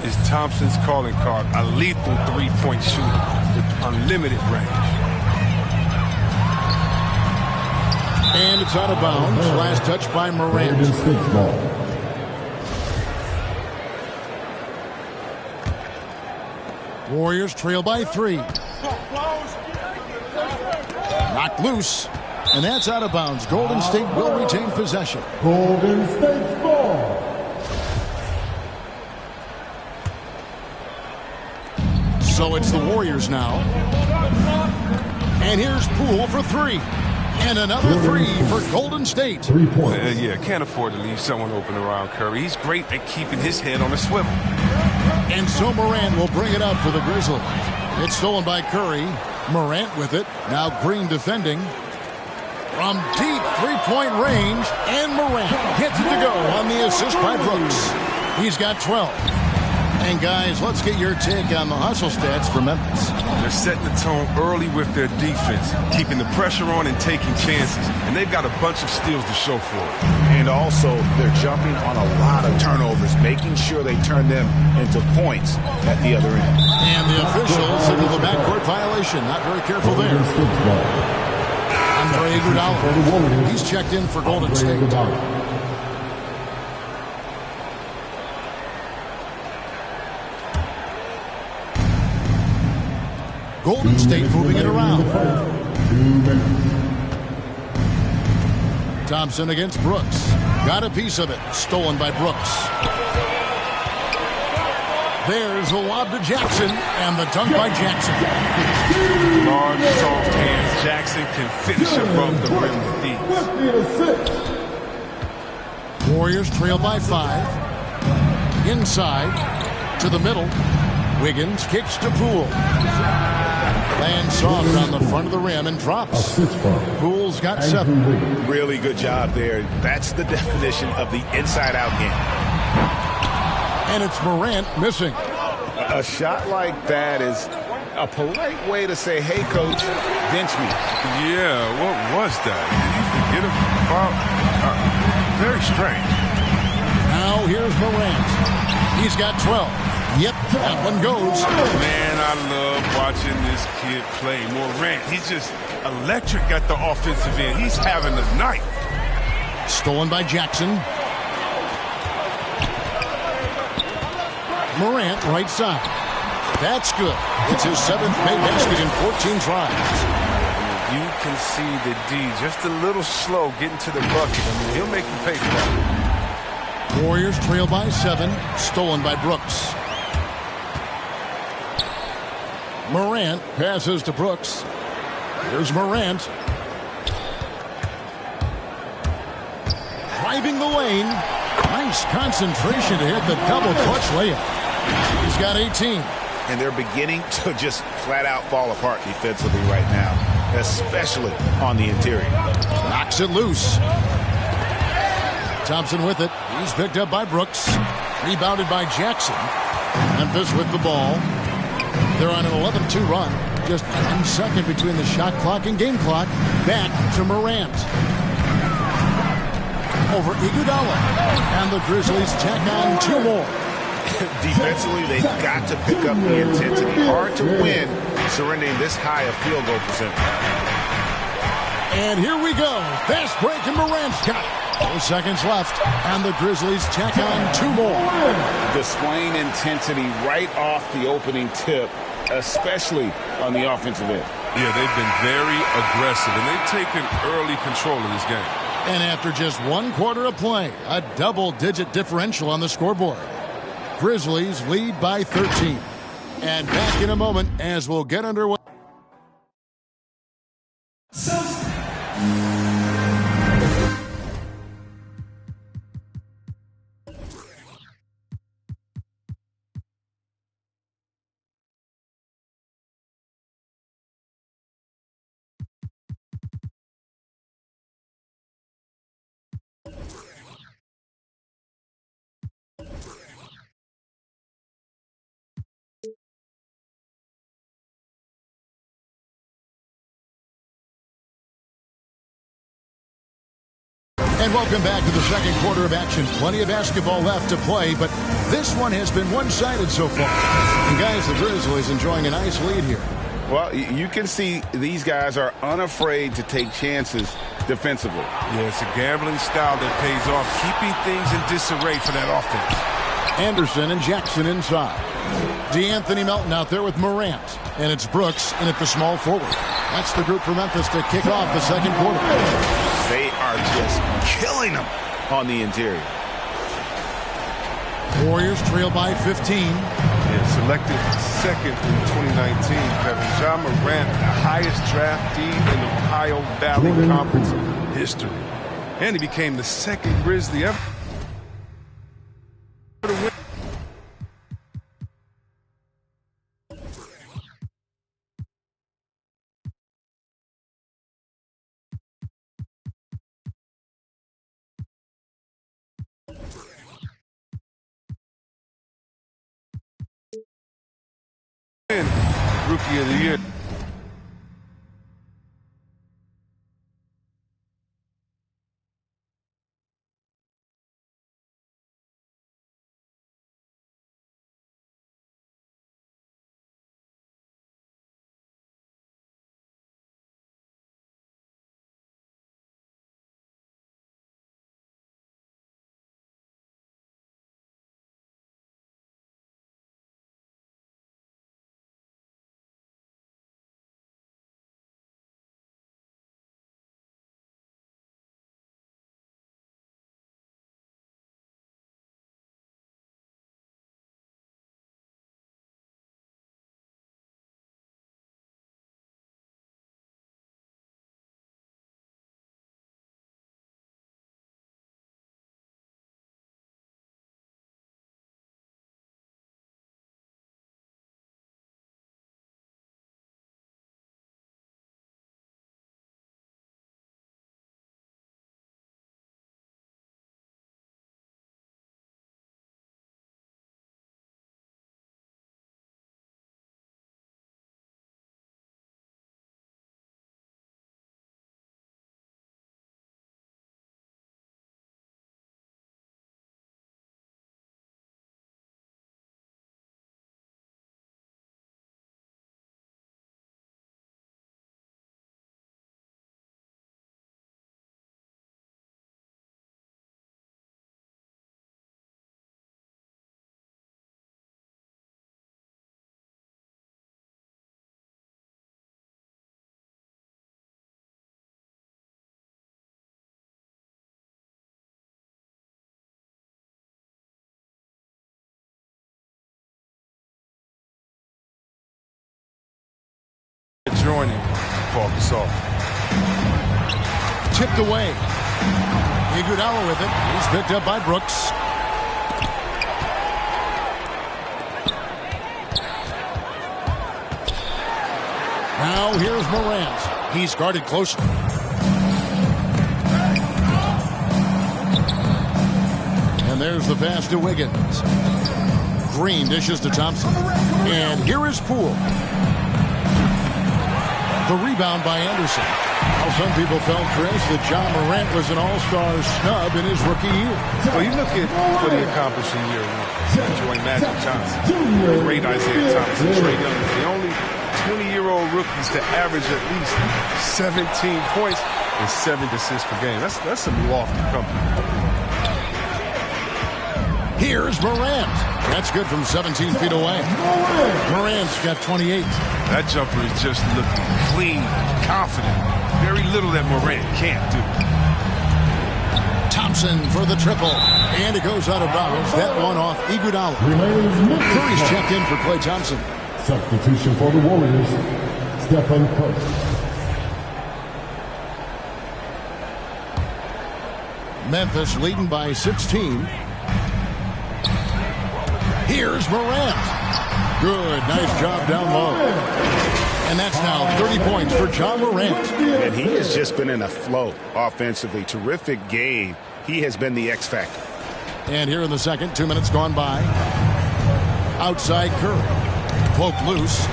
is Thompson's calling card, a lethal three-point shooter with unlimited range.
And it's out of bounds. Last touch by Morant. Warriors trail by 3. Knocked loose. And that's out of bounds. Golden State will retain possession.
Golden State's ball.
So it's the Warriors now. And here's Poole for 3. And another 3 for Golden State.
3 points.
Yeah, can't afford to leave someone open around Curry. He's great at keeping his head on a swivel.
And so Morant will bring it up for the Grizzlies. It's stolen by Curry. Morant with it. Now Green defending. From deep three-point range. And Morant gets it to go on the assist by Brooks. He's got 12. And guys, let's get your take on the hustle stats for Memphis.
They're setting the tone early with their defense, keeping the pressure on and taking chances. And they've got a bunch of steals to show for it.
And also, they're jumping on a lot of turnovers, making sure they turn them into points at the other end.
And the officials signal the backcourt violation. Not very careful there. Andre Iguodala. He's checked in for Golden State. Golden State moving it around. Thompson against Brooks. Got a piece of it. Stolen by Brooks. There's a lob to Jackson, and the dunk by Jackson.
Large, soft hands. Jackson can finish above the rim with ease.
Warriors trail by 5. Inside to the middle. Wiggins kicks to Poole. Lands soft on the front of the rim and drops. Poole's got 7.
Really good job there. That's the definition of the inside-out game.
And it's Morant missing.
A shot like that is a polite way to say, hey, coach, bench me.
Yeah, what was that? Did he forget about? Very strange.
Now here's Morant. He's got 12. Yep, that one goes.
Man, I love watching this kid play. Morant, he's just electric at the offensive end. He's having a night.
Stolen by Jackson. Morant, right side. That's good. It's his 7th made basket in 14 tries.
You can see the D just a little slow getting to the bucket. I mean, he'll make you pay for that.
Warriors trail by 7. Stolen by Brooks. Morant passes to Brooks. Here's Morant. Driving the lane. Nice concentration to hit the double clutch layup. He's got 18.
And they're beginning to just flat out fall apart defensively right now, especially on the interior.
Knocks it loose. Thompson with it. He's picked up by Brooks. Rebounded by Jackson. Memphis with the ball. They're on an 11-2 run. Just 1 second between the shot clock and game clock. Back to Morant. Over Iguodala. And the Grizzlies tack on 2 more.
Defensively, they've got to pick up the intensity. Hard to win surrendering this high a field goal percentage.
And here we go. Fast break, and Morant's got it. 4 seconds left, and the Grizzlies tack on 2 more.
Displaying intensity right off the opening tip, especially on the offensive end.
Yeah, they've been very aggressive, and they've taken early control of this game.
And after just 1 quarter of play, a double-digit differential on the scoreboard. Grizzlies lead by 13. And back in a moment as we'll get underway. And welcome back to the second quarter of action. Plenty of basketball left to play, but this one has been one-sided so far. And guys, the Grizzlies enjoying a nice lead here.
Well, you can see these guys are unafraid to take chances defensively.
Yeah, it's a gambling style that pays off, keeping things in disarray for that offense.
Anderson and Jackson inside. DeAnthony Melton out there with Morant. And it's Brooks in at the small forward. That's the group for Memphis to kick off the second quarter.
They are just killing them on the interior.
Warriors trail by 15.
Yeah, selected second in 2019, Kevin. Ja Morant, the highest draftee in Ohio Valley Conference history. And he became the second Grizzly ever to win. Rookie of the year. Joining Paul Gasol.
Tipped away. Iguodala with it. He's picked up by Brooks. Now here's Morant. He's guarded closely. And there's the pass to Wiggins. Green dishes to Thompson. And here is Poole. The rebound by Anderson. Well, some people felt, Chris, that Ja Morant was an all-star snub in his rookie year.
Well, you look at what he accomplished in year one. Joined Magic Johnson, the great Isaiah Thomas, Trae Young, the only 20-year-old rookies to average at least 17 points and 7 assists per game. That's some lofty company.
Here's Morant. That's good from 17 feet away. Morant's got 28.
That jumper is just looking clean, confident. Very little that Morant can't do.
Thompson for the triple. And it goes out of bounds. That one off Iguodala. Curry's checked in for Klay Thompson.
Substitution for the Warriors, Stephen Curry.
Memphis leading by 16. Here's Morant. Good, nice job down low. And that's now 30 points for Ja Morant.
And he has just been in a flow offensively. Terrific game. He has been the X factor.
And here in the second, 2 minutes gone by. Outside Curry. Poked loose.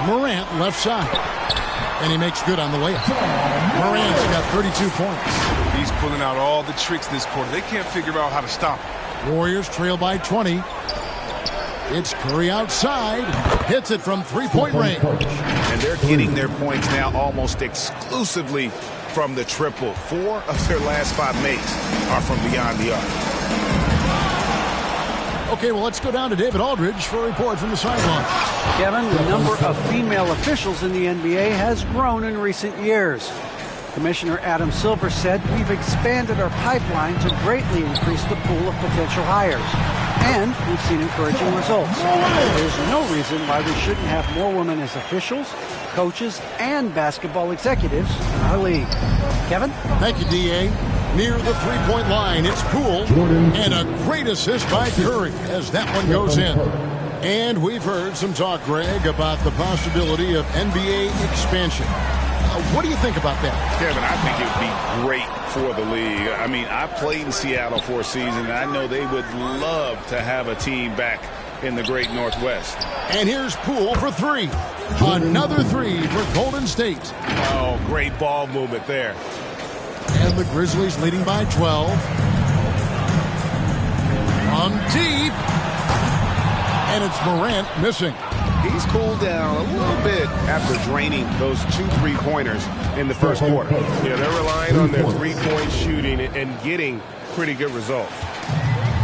Morant left side. And he makes good on the layup. Morant's got 32 points.
He's pulling out all the tricks this quarter. They can't figure out how to stop him.
Warriors trail by 20. It's Curry outside. Hits it from three-point range.
And they're getting their points now almost exclusively from the triple. 4 of their last 5 makes are from beyond the arc.
Okay, well, let's go down to David Aldridge for a report from the sideline.
Kevin, the number of female officials in the NBA has grown in recent years. Commissioner Adam Silver said, "We've expanded our pipeline to greatly increase the pool of potential hires. And we've seen encouraging results. There's no reason why we shouldn't have more women as officials, coaches, and basketball executives in our league." Kevin?
Thank you, D.A. Near the three-point line, it's Poole. And a great assist by Curry as that one goes in. And we've heard some talk, Greg, about the possibility of NBA expansion. What do you think about that?
Kevin, I think it would be great for the league. I mean, I played in Seattle for a season, and I know they would love to have a team back in the great Northwest.
And here's Poole for 3. Another 3 for Golden State.
Oh, great ball movement there.
And the Grizzlies leading by 12. From deep. And it's Morant missing.
He's cooled down a little bit after draining those 2 3-pointers in the first quarter.
Yeah, they're relying on their three-point shooting and getting pretty good results.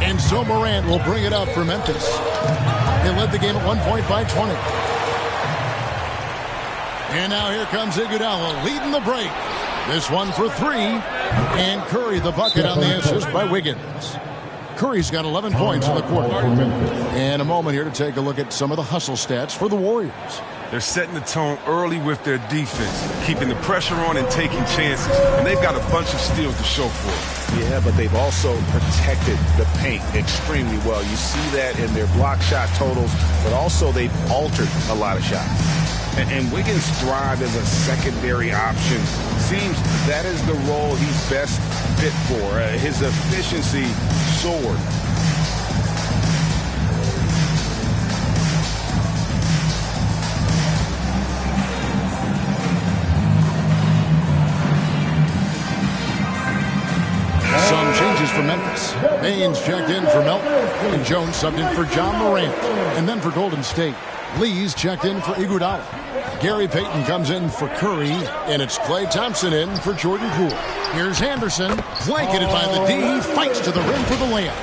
And so Morant will bring it up for Memphis. They led the game at 1 point by 20. And now here comes Iguodala leading the break. This one for 3. And Curry the bucket on the assist by Wiggins. Curry's got 11 points in the quarter. And a moment here to take a look at some of the hustle stats for the Warriors.
They're setting the tone early with their defense, keeping the pressure on and taking chances. And they've got a bunch of steals to show for it.
Yeah, but they've also protected the paint extremely well. You see that in their block shot totals, but also they've altered a lot of shots. And Wiggins thrived as a secondary option. Seems that is the role he's best fit for. His efficiency soared.
Some changes for Memphis. Baines checked in for Melton, and Jones subbed in for John Morant. And then for Golden State, Lee's checked in for Iguodala. Gary Payton comes in for Curry, and it's Klay Thompson in for Jordan Poole. Here's Anderson, blanketed by the D, fights to the rim for the layup.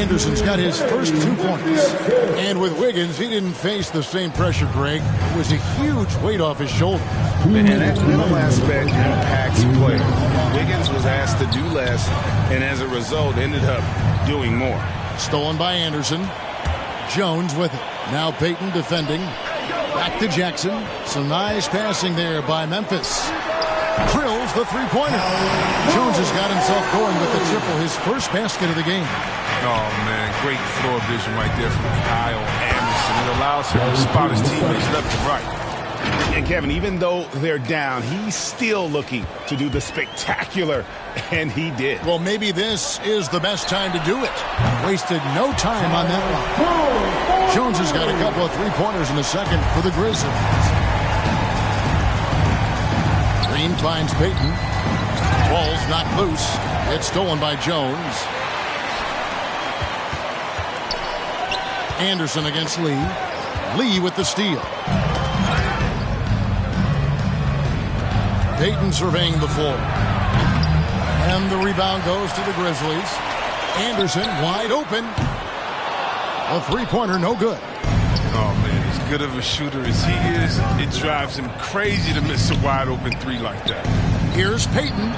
Anderson's got his first 2 points. And with Wiggins, he didn't face the same pressure, Greg. It was a huge weight off his shoulder.
And that little aspect impacts play. Wiggins was asked to do less, and as a result, ended up doing more.
Stolen by Anderson. Jones with it. Now Payton defending. Back to Jackson. Some nice passing there by Memphis. Drills the three-pointer. Jones has got himself going with the triple, his first basket of the game.
Oh, man, great floor vision right there from Kyle Anderson. It allows him to spot his teammates left and right.
And Kevin, even though they're down, he's still looking to do the spectacular, and he did.
Well, maybe this is the best time to do it. Wasted no time on that one. Jones has got a couple of three-pointers in the second for the Grizzlies. Green finds Payton. Ball's not loose. It's stolen by Jones. Anderson against Lee. Lee with the steal. Payton surveying the floor. And the rebound goes to the Grizzlies. Anderson wide open. A three-pointer, no good.
Oh, man, as good of a shooter as he is, it drives him crazy to miss a wide-open three like that.
Here's Payton.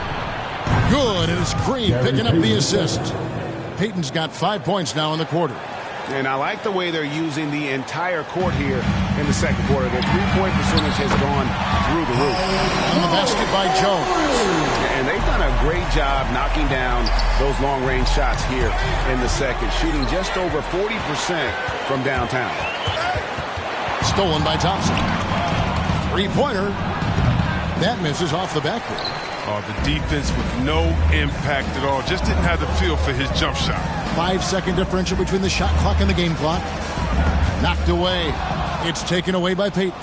Good, and it's Green picking up the assist. Payton's got 5 points now in the quarter.
And I like the way they're using the entire court here in the second quarter. Their three-point percentage has gone through the roof.
And the basket by Jones.
And they've done a great job knocking down those long-range shots here in the second, shooting just over 40% from downtown.
Stolen by Thompson. Three-pointer. That misses off the backboard.
Oh, the defense with no impact at all. Just didn't have the feel for his jump shot.
5-second differential between the shot clock and the game clock. Knocked away. It's taken away by Payton.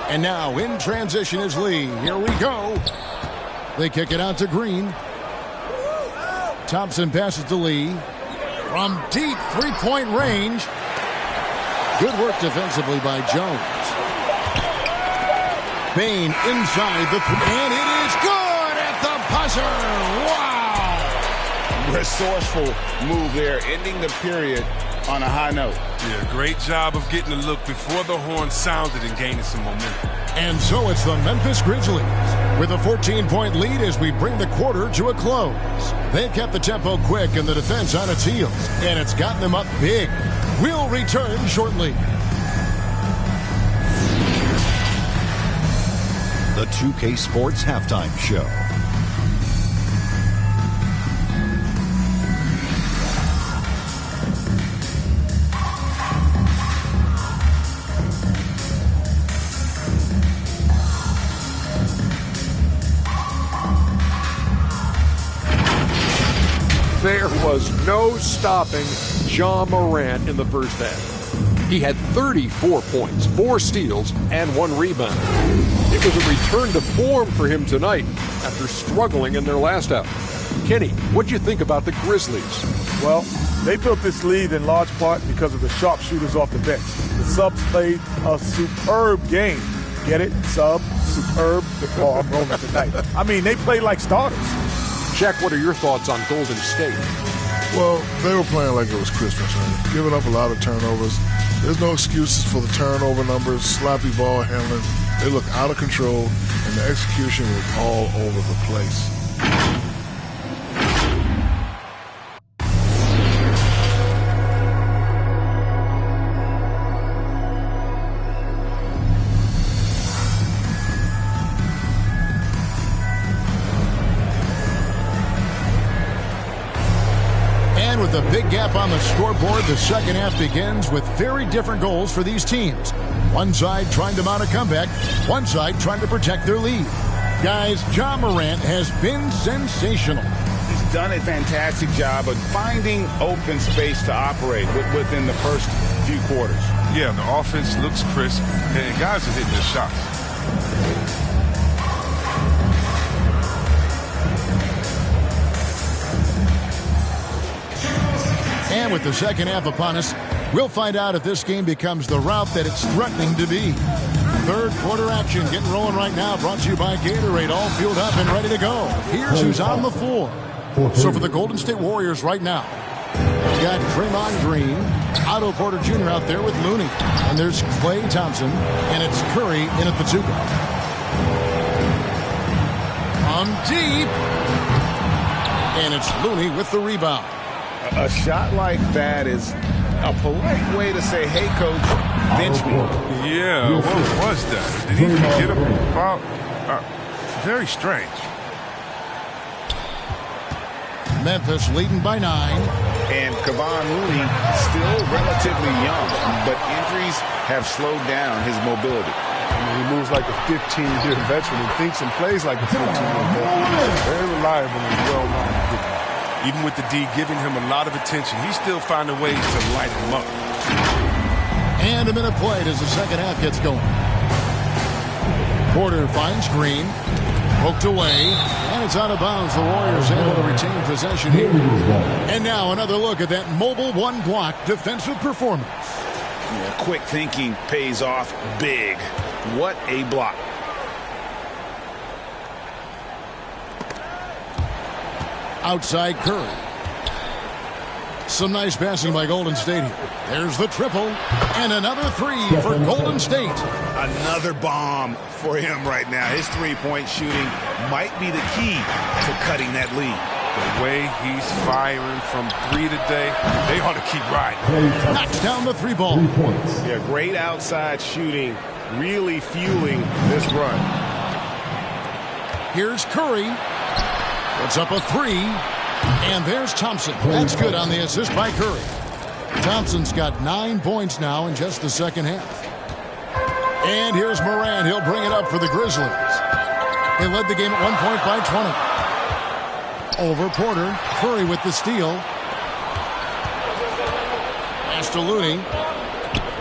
And now in transition is Lee. Here we go. They kick it out to Green. Thompson passes to Lee. From deep three-point range. Good work defensively by Jones. Bain inside the and it is good at the buzzer. Wow!
Resourceful move there, ending the period on a high note.
Yeah, great job of getting the look before the horn sounded and gaining some momentum.
And so it's the Memphis Grizzlies with a 14-point lead as we bring the quarter to a close. They've kept the tempo quick and the defense on its heels, and it's gotten them up big. We'll return shortly.
The 2K Sports Halftime Show.
There was no stopping Ja Morant in the first half. He had 34 points, 4 steals, and 1 rebound. It was a return to form for him tonight after struggling in their last out. Kenny, what do you think about the Grizzlies?
Well, they built this lead in large part because of the sharpshooters off the bench. The subs played a superb game. Get it? Sub, superb. Oh, I'm rolling tonight. I mean, they played like starters.
Jack, what are your thoughts on Golden State?
Well, they were playing like it was Christmas, man. Giving up a lot of turnovers. There's no excuses for the turnover numbers, sloppy ball handling. They look out of control, and the execution was all over the place.
With a big gap on the scoreboard, the second half begins with very different goals for these teams. One side trying to mount a comeback, one side trying to protect their lead. Guys, Ja Morant has been sensational.
He's done a fantastic job of finding open space to operate within the first few quarters.
Yeah, the offense looks crisp, and guys are hitting their shots.
And with the second half upon us, we'll find out if this game becomes the rout that it's threatening to be. Third quarter action getting rolling right now, brought to you by Gatorade, all fueled up and ready to go. Here's who's on the floor. So for the Golden State Warriors right now, they've got Draymond Green, Otto Porter Jr. out there with Looney. And there's Klay Thompson, and it's Curry in at the two. On deep. And it's Looney with the rebound.
A shot like that is a polite way to say, hey, coach, bench me.
Yeah, what was that? Did he forget about? Very strange.
Memphis leading by 9.
And Kevon Looney still relatively young, but injuries have slowed down his mobility.
I mean, he moves like a 15-year veteran and thinks and plays like a 15-year veteran. Very reliable and well-rounded.
Even with the D giving him a lot of attention, he's still finding ways to light him up.
And a minute played as the second half gets going. Porter finds Green. Poked away. And it's out of bounds. The Warriors able to retain possession here. And now another look at that mobile one-block defensive performance.
Yeah, quick thinking pays off big. What a block.
Outside Curry. Some nice passing by Golden State here. There's the triple. And another three for Golden State.
Another bomb for him right now. His three-point shooting might be the key to cutting that lead.
The way he's firing from 3 today, they ought to keep riding.
Knocks down the 3 ball.
Yeah, great outside shooting, really fueling this run.
Here's Curry. Puts up a 3. And there's Thompson. That's good on the assist by Curry. Thompson's got 9 points now in just the second half. And here's Morant. He'll bring it up for the Grizzlies. They led the game at 1 point by 20. Over Porter. Curry with the steal. Pass to Looney.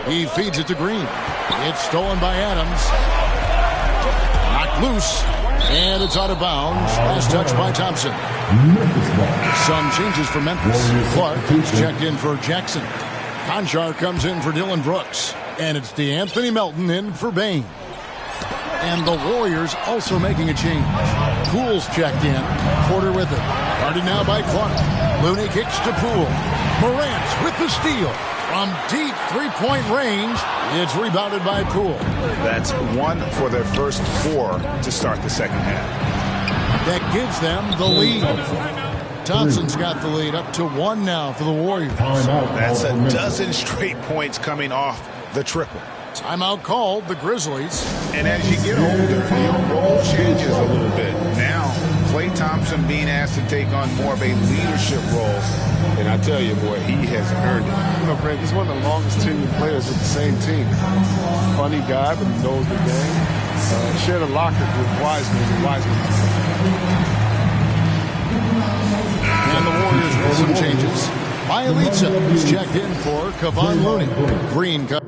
He feeds it to Green. It's stolen by Adams. Loose. And it's out of bounds. Last touch by Thompson. Some changes for Memphis. Clark is checked in for Jackson. Conchar comes in for Dylan Brooks. And it's DeAnthony Melton in for Bain. And the Warriors also making a change. Poole's checked in. Porter with it. Guarded now by Clark. Looney kicks to Poole. Morant with the steal. From deep three-point range, it's rebounded by Poole.
That's 1 for their first 4 to start the second half.
That gives them the lead. Thompson's got the lead up to 1 now for the Warriors.
That's a dozen straight points coming off the triple.
Timeout called, the Grizzlies.
And as you get older, your role changes a little bit. Now, Klay Thompson being asked to take on more of a leadership role.
And I tell you, boy, he has earned it. You know, Greg, he's one of the longest tenured players with the same team. Funny guy, but he knows the game. Shared a locker with Wiseman, and Wiseman.
And the Warriors with some changes. Bielitsa is checked in for Kevon Looney. Green comes.